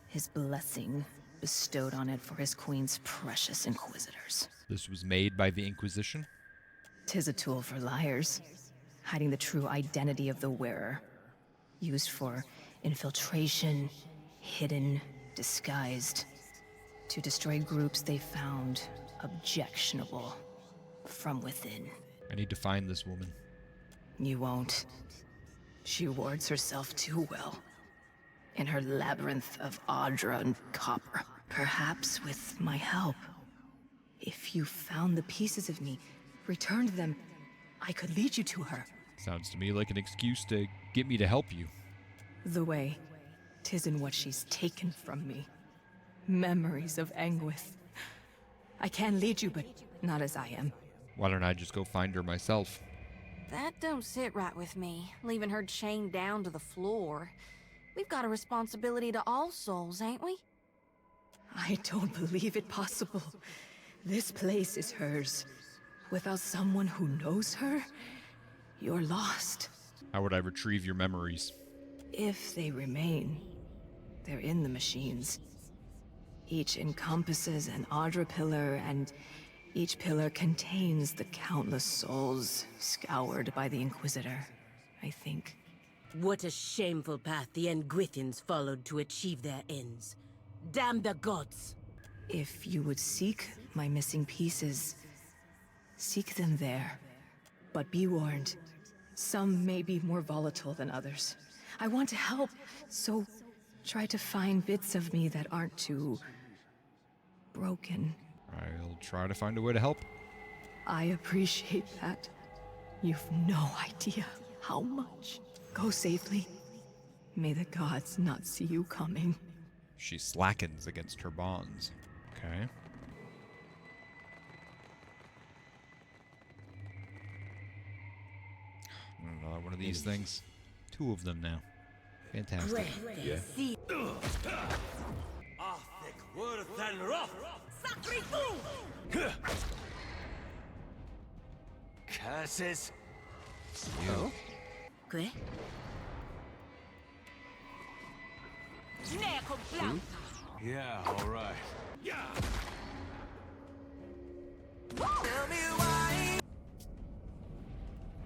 His blessing bestowed on it for his queen's precious inquisitors. This was made by the Inquisition? 'Tis a tool for liars, hiding the true identity of the wearer. Used for infiltration, hidden, disguised, to destroy groups they found objectionable from within. I need to find this woman. You won't. She wards herself too well. In her labyrinth of Audra and copper. Perhaps with my help. If you found the pieces of me, returned them, I could lead you to her. Sounds to me like an excuse to get me to help you. The way, 'tis in what she's taken from me. Memories of Anguith. I can lead you, but not as I am. Why don't I just go find her myself? That don't sit right with me, leaving her chained down to the floor. We've got a responsibility to all souls, ain't we? I don't believe it possible. This place is hers. Without someone who knows her, you're lost. How would I retrieve your memories? If they remain, they're in the machines. Each encompasses an Audra pillar, and each pillar contains the countless souls scoured by the Inquisitor, I think. What a shameful path the Engwithins followed to achieve their ends. Damn the gods! If you would seek my missing pieces, seek them there. But be warned, some may be more volatile than others. I want to help, so try to find bits of me that aren't too broken. I'll try to find a way to help. I appreciate that. You've no idea how much. Go safely. May the gods not see you coming. She slackens against her bonds. Okay. Another one of these things. Two of them now. Fantastic. Yeah. Worse than rough. Curses. You. Okay. Yeah, all right.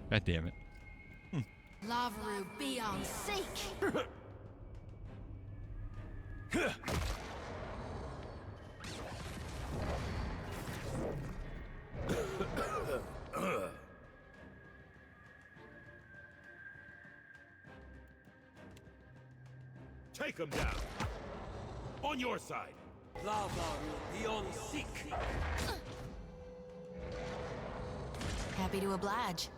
God damn it. Lavaru, be on seek! Take him down. On your side. Lavaru, be on seek! Happy to oblige.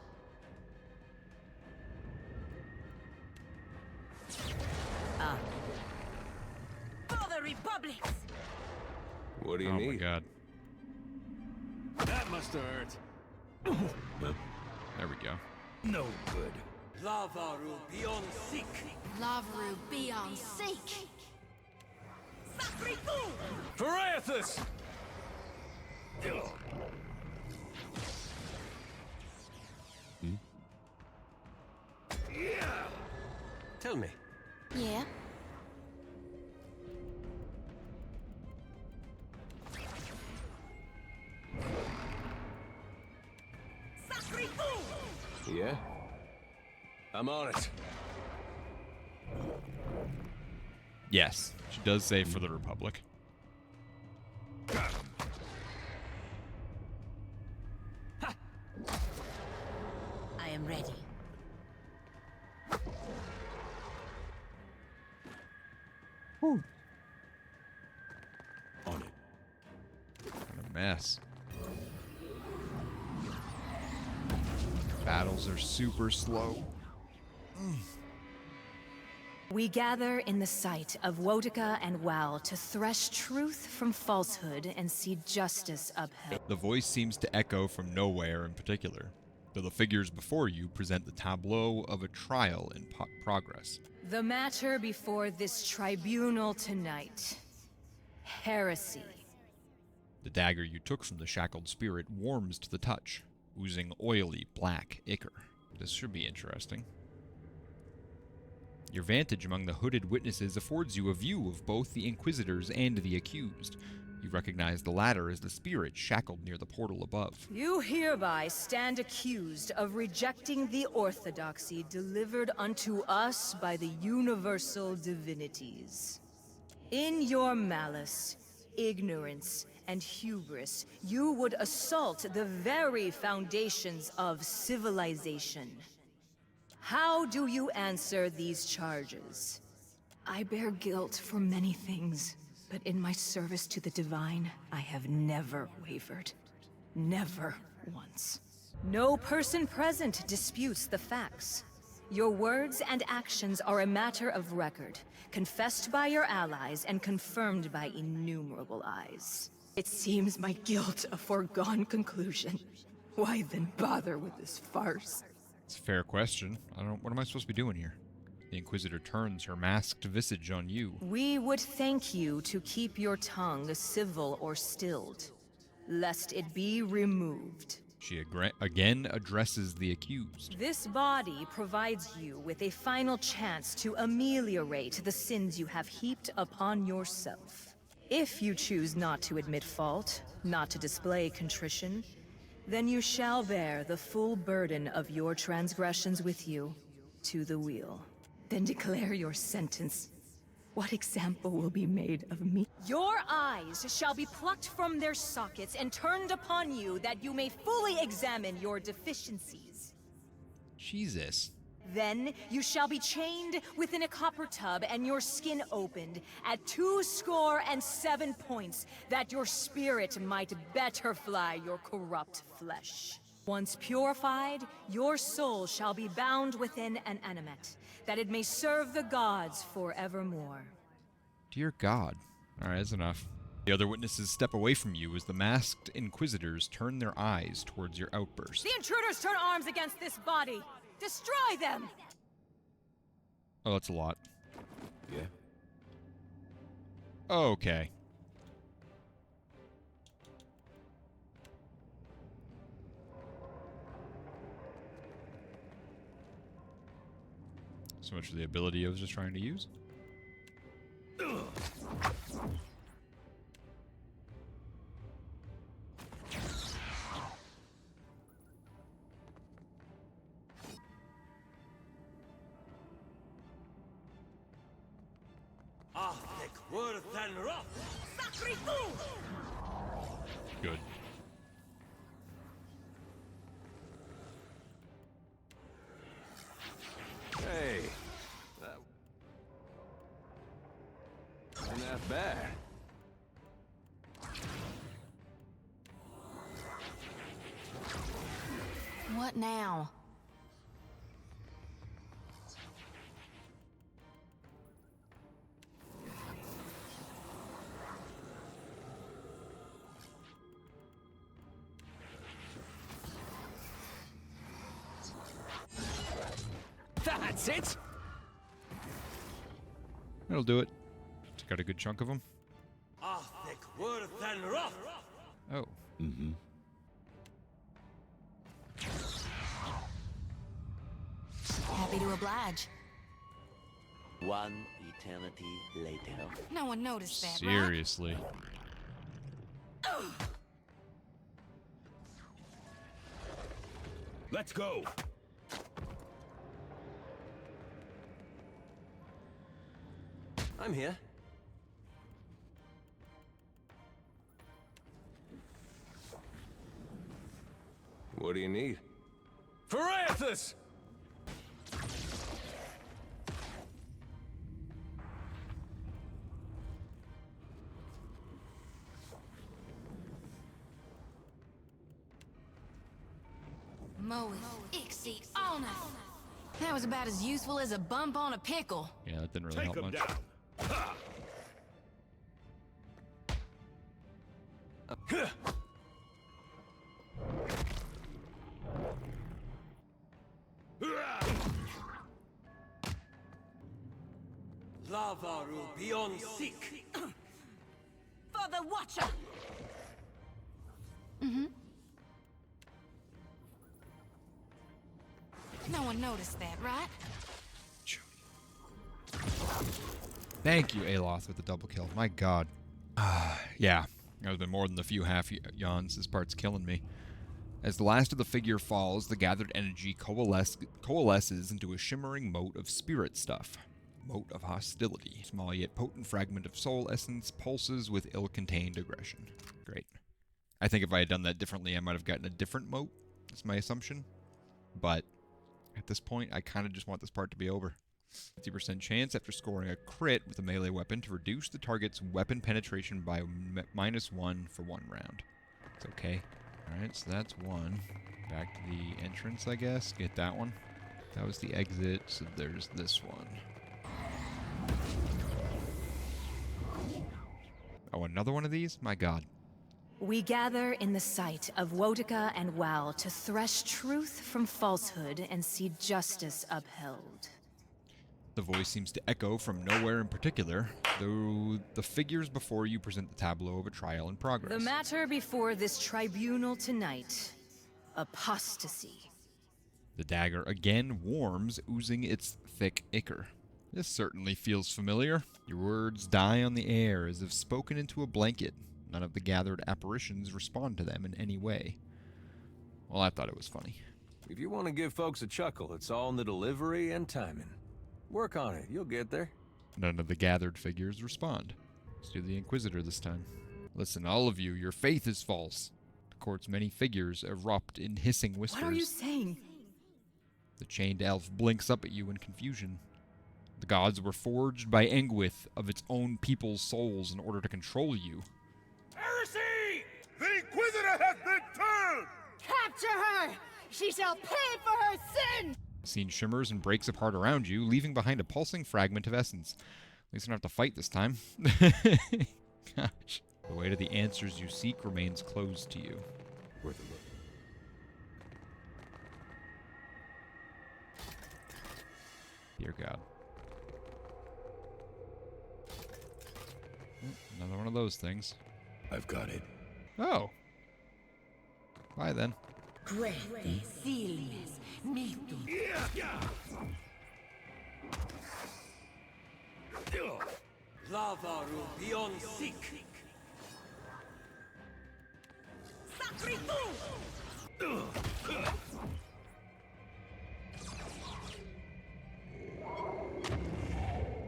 For the Republics! What do you Oh need? my god. That must have hurt. There we go. No good. Lavaru, be on seek! Lavaru, be on seek! Parathis! Tell me, Yeah? yeah? I'm on it. Yes, she does say for the Republic. I am ready. On it. What a mess. Battles are super slow. We gather in the sight of Wotica and Wal to thresh truth from falsehood and see justice upheld. The voice seems to echo from nowhere in particular, though the figures before you present the tableau of a trial in progress. The matter before this tribunal tonight. Heresy. The dagger you took from the shackled spirit warms to the touch, oozing oily black ichor. This should be interesting. Your vantage among the hooded witnesses affords you a view of both the Inquisitors and the accused. You recognize the latter as the spirit shackled near the portal above. You hereby stand accused of rejecting the orthodoxy delivered unto us by the universal divinities. In your malice, ignorance, and hubris, you would assault the very foundations of civilization. How do you answer these charges? I bear guilt for many things, but in my service to the Divine, I have never wavered. Never once. No person present disputes the facts. Your words and actions are a matter of record, confessed by your allies and confirmed by innumerable eyes. It seems my guilt a foregone conclusion. Why then bother with this farce? It's a fair question. What am I supposed to be doing here? The Inquisitor turns her masked visage on you. We would thank you to keep your tongue civil or stilled, lest it be removed. She again addresses the accused. This body provides you with a final chance to ameliorate the sins you have heaped upon yourself. If you choose not to admit fault, not to display contrition, then you shall bear the full burden of your transgressions with you to the wheel. Then declare your sentence. What example will be made of me? Your eyes shall be plucked from their sockets and turned upon you that you may fully examine your deficiencies. Jesus. Then you shall be chained within a copper tub and your skin opened at 27 points, that your spirit might better fly your corrupt flesh. Once purified, your soul shall be bound within an animate, that it may serve the gods forevermore. Dear God. Alright, that's enough. The other witnesses step away from you as the masked Inquisitors turn their eyes towards your outburst. The intruders turn arms against this body! Destroy them! Oh, that's a lot. Yeah? Okay. So much for the ability I was just trying to use. Good. Hey, that wasn't that bad. What now? That's it! That'll do it. It's got a good chunk of them. Oh. Mm-hmm. Happy to oblige. One eternity later. No one noticed that, right? Seriously. Let's go! I'm here. What do you need? Francis! Moeth Ixie on us. That was about as useful as a bump on a pickle. Yeah, that didn't really help much. Ha! Lavaru beyond seek. For the Watcher! Mm-hmm. No one noticed that, right? Thank you, Aloth, with the double kill. My god. Yeah, there's been more than the few half yawns. This part's killing me. As the last of the figure falls, the gathered energy coalesces into a shimmering mote of spirit stuff. Mote of hostility. Small yet potent fragment of soul essence pulses with ill-contained aggression. Great. I think if I had done that differently, I might have gotten a different mote. That's my assumption. But at this point, I kind of just want this part to be over. 50% chance after scoring a crit with a melee weapon to reduce the target's weapon penetration by -1 for 1 round. It's okay. Alright, so that's one. Back to the entrance, I guess. Get that one. That was the exit, so there's this one. Oh, another one of these? My god. We gather in the sight of Wotica and Wal to thresh truth from falsehood and see justice upheld. The voice seems to echo from nowhere in particular, though the figures before you present the tableau of a trial in progress. The matter before this tribunal tonight: apostasy. The dagger again warms, oozing its thick ichor. This certainly feels familiar. Your words die on the air as if spoken into a blanket. None of the gathered apparitions respond to them in any way. Well, I thought it was funny. If you want to give folks a chuckle, it's all in the delivery and timing. Work on it, you'll get there. None of the gathered figures respond. Let's do the Inquisitor this time. Listen, all of you, your faith is false. The court's many figures erupt in hissing whispers. What are you saying? The chained elf blinks up at you in confusion. The gods were forged by Engwith of its own people's souls in order to control you. Heresy! The Inquisitor has been turned! Capture her! She shall pay for her sin! Scene shimmers and breaks apart around you, leaving behind a pulsing fragment of essence. At least I don't have to fight this time. Gosh. The way to the answers you seek remains closed to you. Worth a look. Dear God. Another one of those things. I've got it. Oh. Bye then. Great Steelyx, Mitu. Lavaru beyond seek.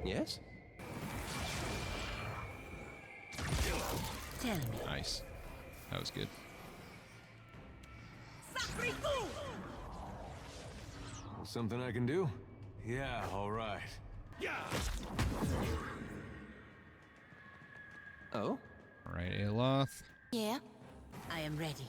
Yes? Tell me. Nice. That was good. Something I can do? Yeah, all right. Yeah. Oh? All right, Aloth. Yeah? I am ready.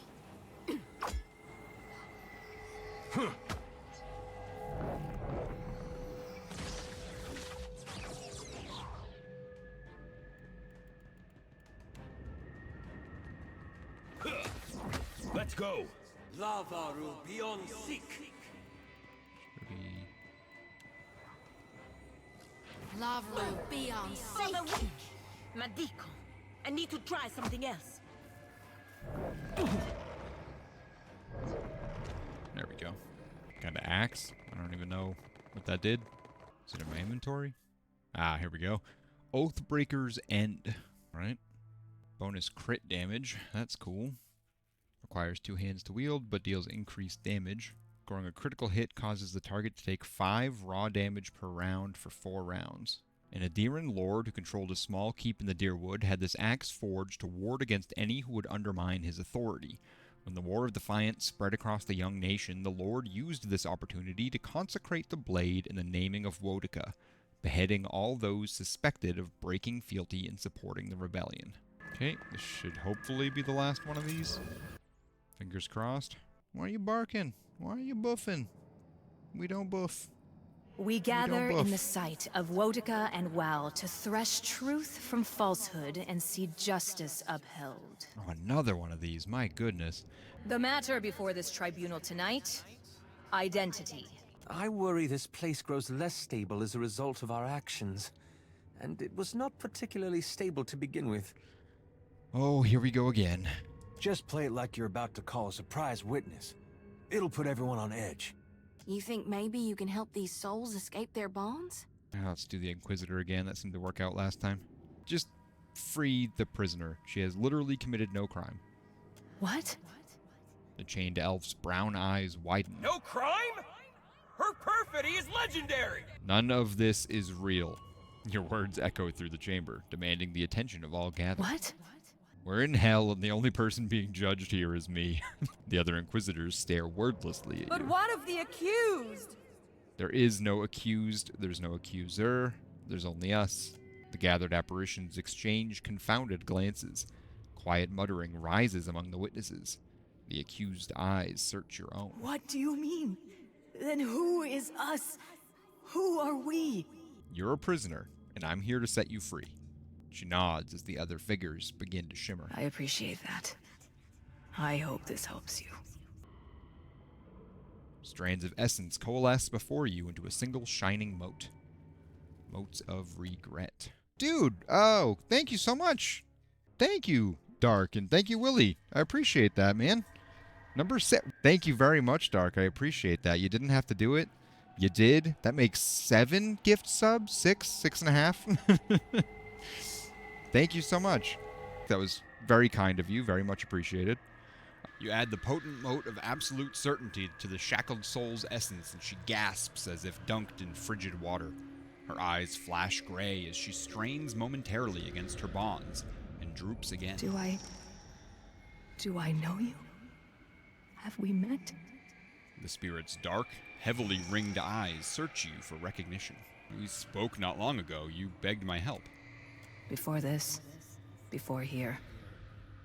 Let's go. Lavaru beyond seek. Lavru beyond For the weak. Madiko. I need to try something else. There we go. Got an axe. I don't even know what that did. Is it in my inventory? Ah, here we go. Oathbreaker's End. All right. Bonus crit damage. That's cool. Requires 2 hands to wield, but deals increased damage. Scoring a critical hit causes the target to take 5 raw damage per round for 4 rounds. An Adiran lord who controlled a small keep in the Deerwood had this axe forged to ward against any who would undermine his authority. When the War of Defiance spread across the young nation, the lord used this opportunity to consecrate the blade in the naming of Wodica, beheading all those suspected of breaking fealty and supporting the rebellion. Okay, this should hopefully be the last one of these. Fingers crossed. Why are you barking? Why are you buffing? We don't buff. We gather in the sight of Wodica and Wal to thresh truth from falsehood and see justice upheld. Oh, another one of these. My goodness. The matter before this tribunal tonight, identity. I worry this place grows less stable as a result of our actions. And it was not particularly stable to begin with. Oh, here we go again. Just play it like you're about to call a surprise witness. It'll put everyone on edge. You think maybe you can help these souls escape their bonds? Let's do the Inquisitor again. That seemed to work out last time. Just free the prisoner. She has literally committed no crime. What? The chained elf's brown eyes widen. No crime? Her perfidy is legendary! None of this is real. Your words echo through the chamber, demanding the attention of all gathered. What? We're in hell, and the only person being judged here is me. The other Inquisitors stare wordlessly at you. But what of the accused? There is no accused, there's no accuser, there's only us. The gathered apparitions exchange confounded glances. Quiet muttering rises among the witnesses. The accused eyes search your own. What do you mean? Then who is us? Who are we? You're a prisoner, and I'm here to set you free. She nods as the other figures begin to shimmer. I appreciate that. I hope this helps you. Strands of essence coalesce before you into a single shining mote. Motes of regret. Dude, oh, thank you so much. Thank you, Dark, and thank you, Willie. I appreciate that, man. Number 7. Thank you very much, Dark. I appreciate that. You didn't have to do it. You did. That makes 7 gift subs? 6.5? Thank you so much. That was very kind of you. Very much appreciated. You add the potent mote of absolute certainty to the shackled soul's essence, and she gasps as if dunked in frigid water. Her eyes flash gray as she strains momentarily against her bonds and droops again. Do I know you? Have we met? The spirit's dark, heavily ringed eyes search you for recognition. We spoke not long ago. You begged my help. Before this, before here.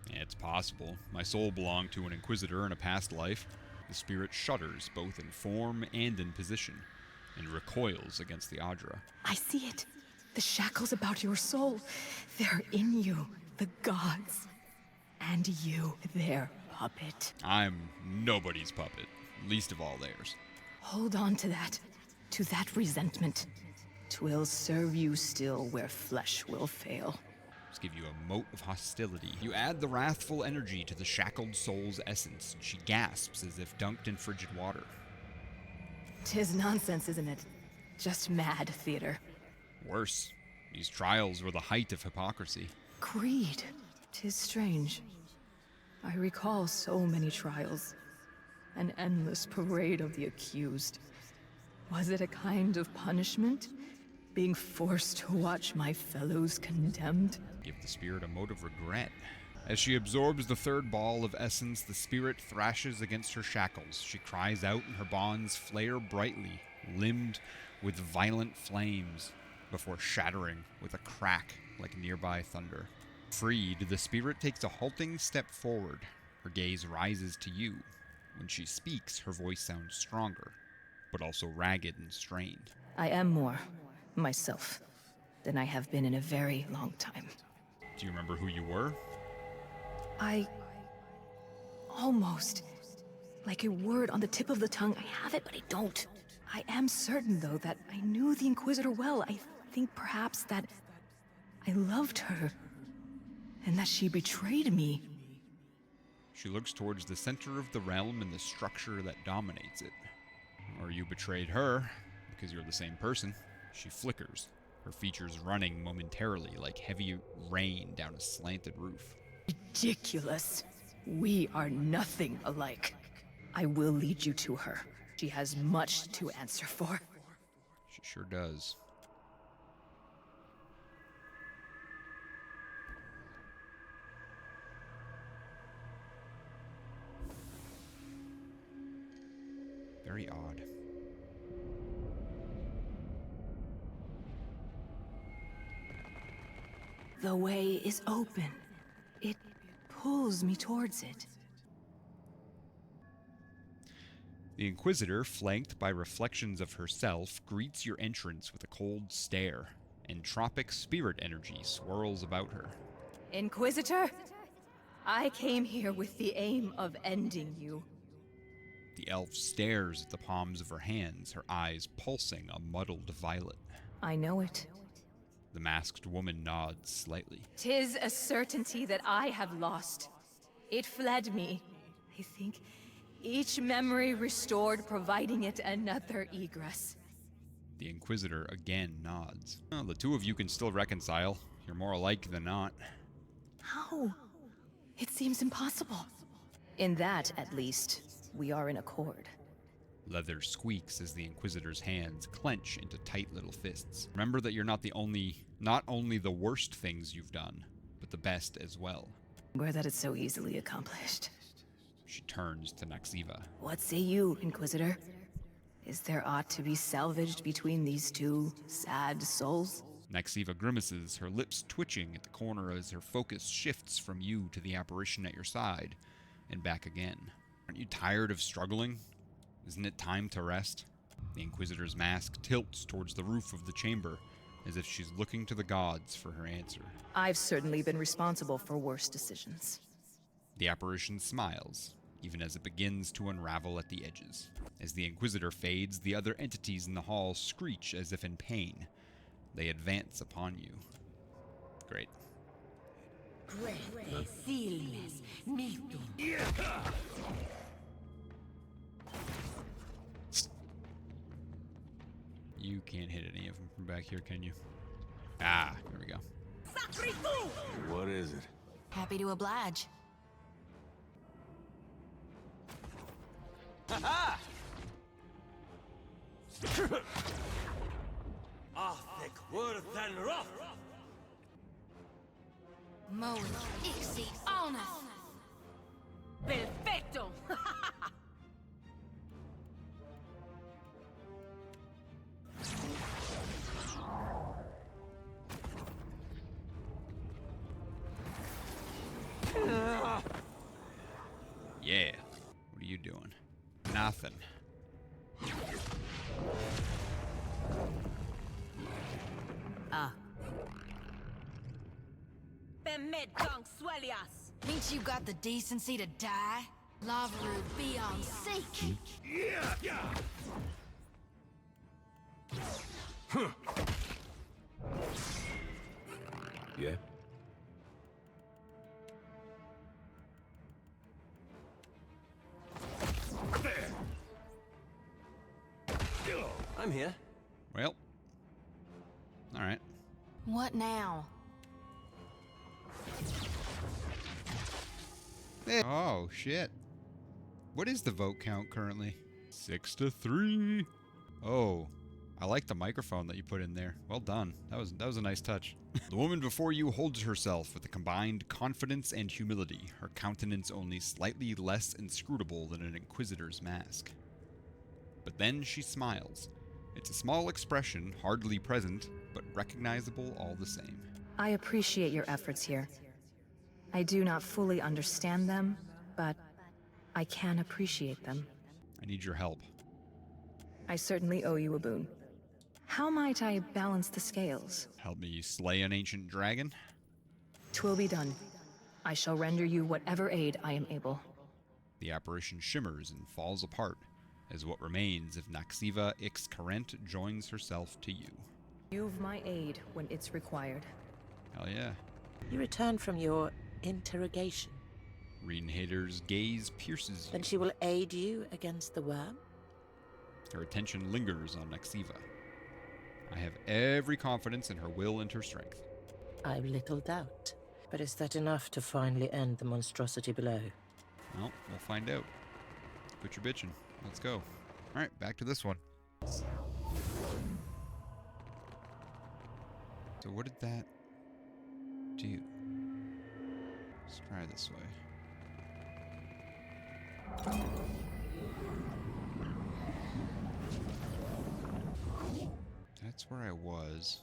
It's possible. My soul belonged to an Inquisitor in a past life. The spirit shudders both in form and in position, and recoils against the Adra. I see it. The shackles about your soul. They're in you, the gods. And you, their puppet. I'm nobody's puppet, least of all theirs. Hold on to that resentment. 'Twill serve you still where flesh will fail. Let's give you a mote of hostility. You add the wrathful energy to the shackled soul's essence, and she gasps as if dunked in frigid water. 'Tis nonsense, isn't it? Just mad theater. Worse, these trials were the height of hypocrisy. Greed. 'Tis strange. I recall so many trials. An endless parade of the accused. Was it a kind of punishment? Being forced to watch my fellows condemned? Give the spirit a mote of regret. As she absorbs the third ball of essence, the spirit thrashes against her shackles. She cries out and her bonds flare brightly, limbed with violent flames, before shattering with a crack like nearby thunder. Freed, the spirit takes a halting step forward. Her gaze rises to you. When she speaks, her voice sounds stronger, but also ragged and strained. I am more myself than I have been in a very long time. Do you remember who you were? I... almost... like a word on the tip of the tongue. I have it, but I don't. I am certain, though, that I knew the Inquisitor well. I think perhaps that I loved her, and that she betrayed me. She looks towards the center of the realm and the structure that dominates it. Or you betrayed her, because you're the same person. She flickers, her features running momentarily like heavy rain down a slanted roof. Ridiculous. We are nothing alike. I will lead you to her. She has much to answer for. She sure does. Very odd. The way is open. It pulls me towards it. The Inquisitor, flanked by reflections of herself, greets your entrance with a cold stare. Entropic spirit energy swirls about her. Inquisitor? I came here with the aim of ending you. The elf stares at the palms of her hands, her eyes pulsing a muddled violet. I know it. The masked woman nods slightly. 'Tis a certainty that I have lost. It fled me. I think each memory restored, providing it another egress. The Inquisitor again nods. Well, the two of you can still reconcile. You're more alike than not. How? It seems impossible. In that, at least, we are in accord. Leather squeaks as the Inquisitor's hands clench into tight little fists. Remember that you're not only the worst things you've done, but the best as well. Where that is so easily accomplished. She turns to Naxiva. What say you, Inquisitor? Is there aught to be salvaged between these two sad souls? Naxiva grimaces, her lips twitching at the corner as her focus shifts from you to the apparition at your side, and back again. Aren't you tired of struggling? Isn't it time to rest? The Inquisitor's mask tilts towards the roof of the chamber, as if she's looking to the gods for her answer. I've certainly been responsible for worse decisions. The apparition smiles, even as it begins to unravel at the edges. As the Inquisitor fades, the other entities in the hall screech as if in pain. They advance upon you. Great. You can't hit any of them from back here, can you? Ah, there we go. What is it? Happy to oblige. Ha-ha! Thick worth and rough. Moen ixi honest. Perfecto! Yeah. What are you doing? Nothing. Means you got the decency to die? Lavaru beyond seek. Yeah? I'm here. Well. Alright. What now? Oh, shit. What is the vote count currently? 6-3. Oh. I like the microphone that you put in there. Well done. That was a nice touch. The woman before you holds herself with a combined confidence and humility, her countenance only slightly less inscrutable than an inquisitor's mask. But then she smiles. It's a small expression, hardly present, but recognizable all the same. I appreciate your efforts here. I do not fully understand them, but I can appreciate them. I need your help. I certainly owe you a boon. How might I balance the scales? Help me slay an ancient dragon? 'Twill be done. I shall render you whatever aid I am able. The apparition shimmers and falls apart, as what remains of Naxiva Ix Current joins herself to you. You've my aid when it's required. Hell yeah. You return from your interrogation. Reinhader's gaze pierces you. Then she will aid you against the worm? Her attention lingers on Naxiva. I have every confidence in her will and her strength. I've little doubt. But is that enough to finally end the monstrosity below? Well, we'll find out. Quit your bitching. Let's go. Alright, back to this one. So what did that do? Let's try this way. That's where I was.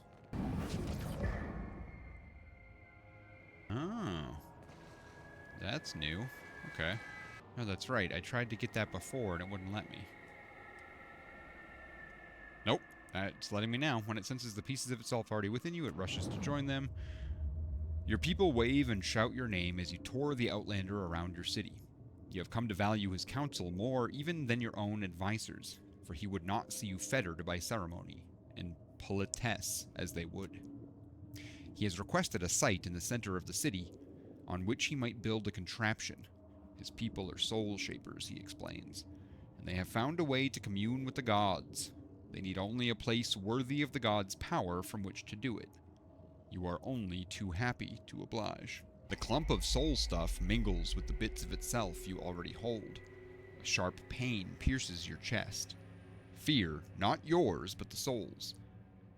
Oh. That's new. Okay. No, that's right. I tried to get that before and it wouldn't let me. Nope. It's letting me now. When it senses the pieces of itself already within you, it rushes to join them. Your people wave and shout your name as you tour the Outlander around your city. You have come to value his counsel more even than your own advisors, for he would not see you fettered by ceremony and politesse as they would. He has requested a site in the center of the city on which he might build a contraption. His people are soul shapers, he explains, and they have found a way to commune with the gods. They need only a place worthy of the gods' power from which to do it. You are only too happy to oblige. The clump of soul stuff mingles with the bits of itself you already hold. A sharp pain pierces your chest. Fear, not yours, but the soul's.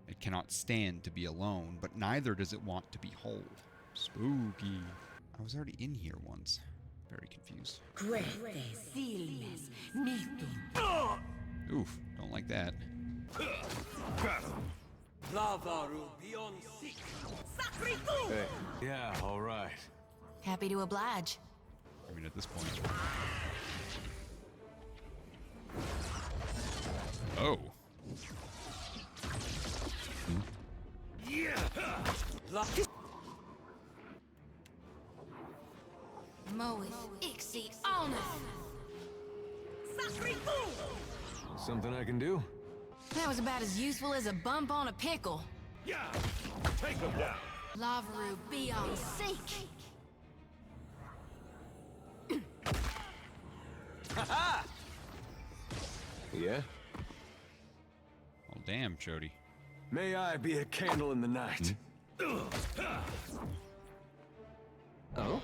It cannot stand to be alone, but neither does it want to be whole. Spooky. I was already in here once. Very confused. Oof, don't like that. Hey, yeah, all right. Happy to oblige. I mean, at this point. Oh. Moeth Ixie Honor. Something I can do? That was about as useful as a bump on a pickle. Yeah, take him down. Lavaru be on seek. Yeah? Well, damn, Chody. May I be a candle in the night? Oh?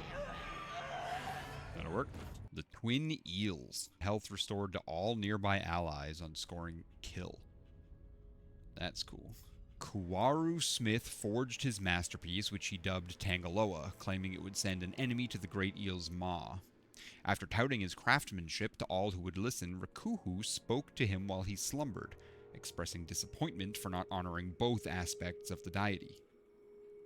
That'll work. The Twin Eels. Health restored to all nearby allies on scoring kill. That's cool. Kuwaru Smith forged his masterpiece, which he dubbed Tangaloa, claiming it would send an enemy to the great eel's maw. After touting his craftsmanship to all who would listen, Rakuhu spoke to him while he slumbered, expressing disappointment for not honoring both aspects of the deity.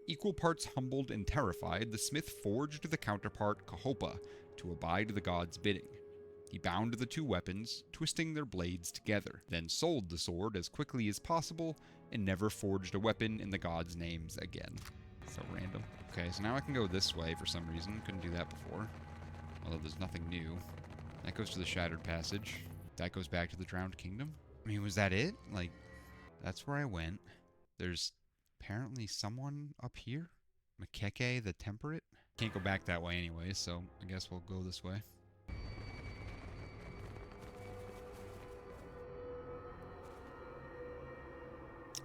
Equal parts humbled and terrified, the smith forged the counterpart Kahopa to abide the god's bidding. He bound the two weapons, twisting their blades together, then sold the sword as quickly as possible, and never forged a weapon in the god's names again. So random. Okay, so now I can go this way for some reason. Couldn't do that before. Although there's nothing new. That goes to the Shattered Passage. That goes back to the Drowned Kingdom. I mean, was that it? Like, that's where I went. There's apparently someone up here? Makeke the Temperate? Can't go back that way anyway, so I guess we'll go this way.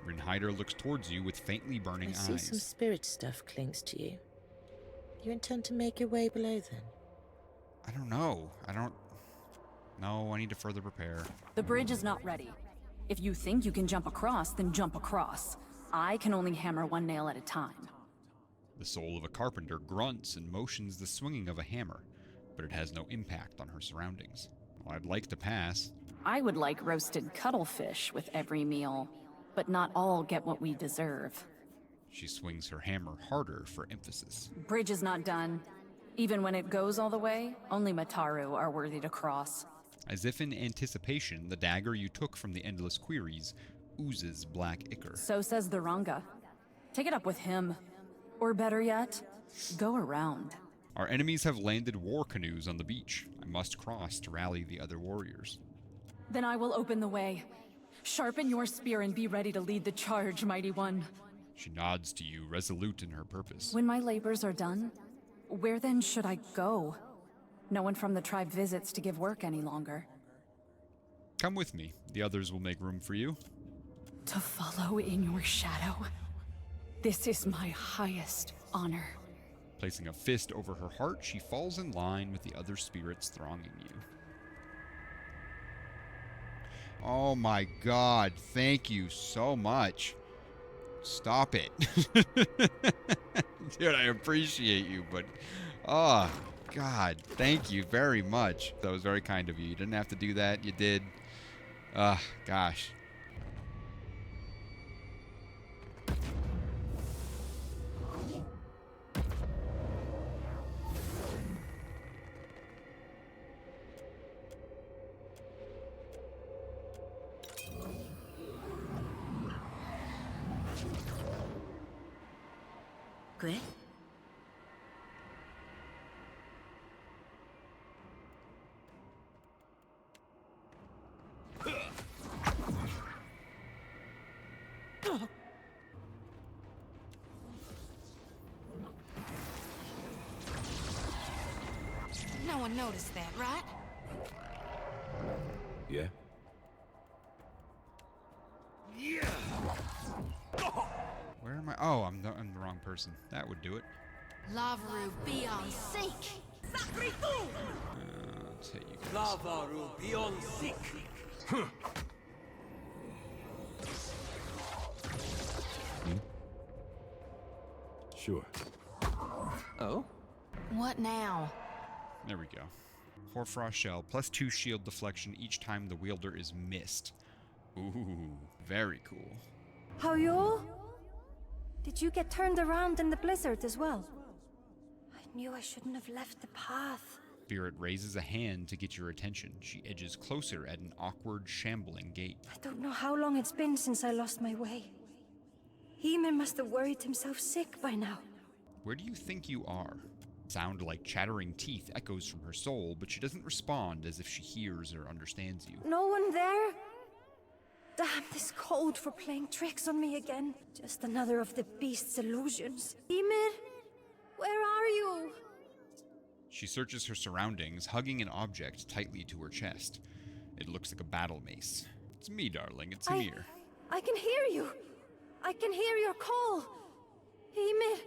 Rinhider looks towards you with faintly burning eyes. I see some spirit stuff clings to you. You intend to make your way below then? I don't know. No, I need to further prepare. The bridge is not ready. If you think you can jump across, then jump across. I can only hammer one nail at a time. The soul of a carpenter grunts and motions the swinging of a hammer, but it has no impact on her surroundings. Well, I'd like to pass. I would like roasted cuttlefish with every meal, but not all get what we deserve. She swings her hammer harder for emphasis. Bridge is not done. Even when it goes all the way, only Mataru are worthy to cross. As if in anticipation, the dagger you took from the Endless Queries oozes black ichor. So says the Ranga. Take it up with him. Or better yet, go around. Our enemies have landed war canoes on the beach. I must cross to rally the other warriors. Then I will open the way. Sharpen your spear and be ready to lead the charge, mighty one. She nods to you, resolute in her purpose. When my labors are done, where then should I go? No one from the tribe visits to give work any longer. Come with me. The others will make room for you. To follow in your shadow? This is my highest honor. Placing a fist over her heart, she falls in line with the other spirits thronging you. Oh my god, thank you so much. Stop it. Dude, I appreciate you, but... oh, God, thank you very much. That was very kind of you. You didn't have to do that. You did. Gosh. Great. No one noticed that, right? Yeah? Where am I? Oh, I'm the wrong person. That would do it. Lavaru, be on sync. Let's hit you guys. Lavaru beyond sick. Sure. Oh? What now? There we go. Hoarfrost Shell, +2 shield deflection each time the wielder is missed. Ooh, very cool. How you all? Did you get turned around in the blizzard as well? I knew I shouldn't have left the path. Spirit raises a hand to get your attention. She edges closer at an awkward, shambling gait. I don't know how long it's been since I lost my way. Ymir must have worried himself sick by now. Where do you think you are? Sound like chattering teeth echoes from her soul, but she doesn't respond as if she hears or understands you. No one there? Damn this cold for playing tricks on me again. Just another of the beast's illusions. Ymir, where are you? She searches her surroundings, hugging an object tightly to her chest. It looks like a battle mace. It's me, darling. It's Ymir. I can hear you. I can hear your call. Ymir,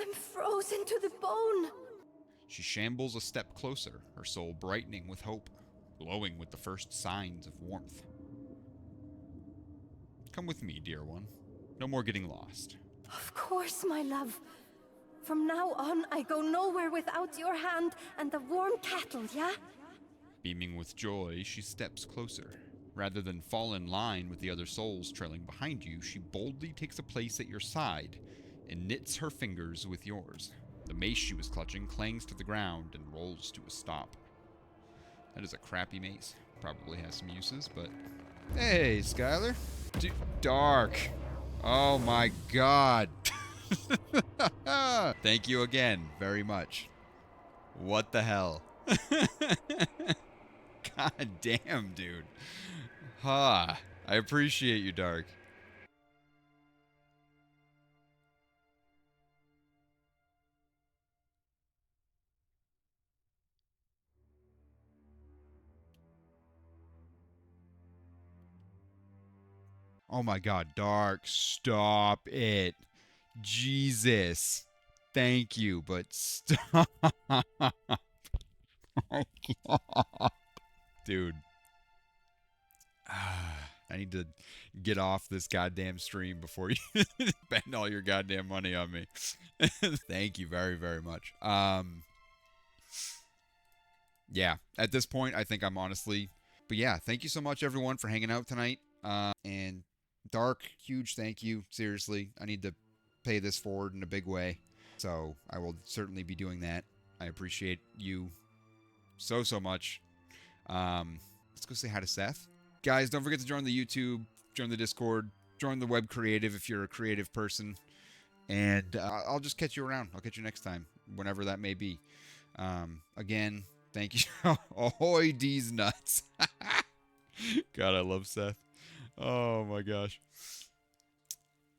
I'm frozen to the bone. She shambles a step closer, her soul brightening with hope, glowing with the first signs of warmth. Come with me, dear one. No more getting lost. Of course, my love. From now on, I go nowhere without your hand and the warm cattle, yeah? Beaming with joy, she steps closer. Rather than fall in line with the other souls trailing behind you, she boldly takes a place at your side and knits her fingers with yours. The mace she was clutching clangs to the ground and rolls to a stop. That is a crappy mace. Probably has some uses, but... Hey, Skylar. Dark. Oh my god. Thank you again very much. What the hell? God damn, dude. Ha. I appreciate you, Dark. Oh my god, Dark, stop it. Jesus. Thank you, but stop. Oh, God. Dude. I need to get off this goddamn stream before you spend all your goddamn money on me. Thank you very, very much. Yeah, at this point, I think I'm honestly... But yeah, thank you so much, everyone, for hanging out tonight. And Dark, huge thank you. Seriously, I need to pay this forward in a big way. So I will certainly be doing that. I appreciate you so, so much. Let's go say hi to Seth. Guys, don't forget to join the YouTube, join the Discord, join the Web Creative if you're a creative person. And I'll just catch you around. I'll catch you next time, whenever that may be. Again, thank you. Ahoy, D's nuts. God, I love Seth. Oh, my gosh.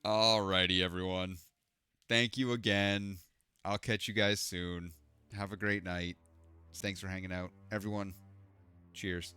Alrighty, everyone. Thank you again. I'll catch you guys soon. Have a great night. Thanks for hanging out. Everyone, cheers.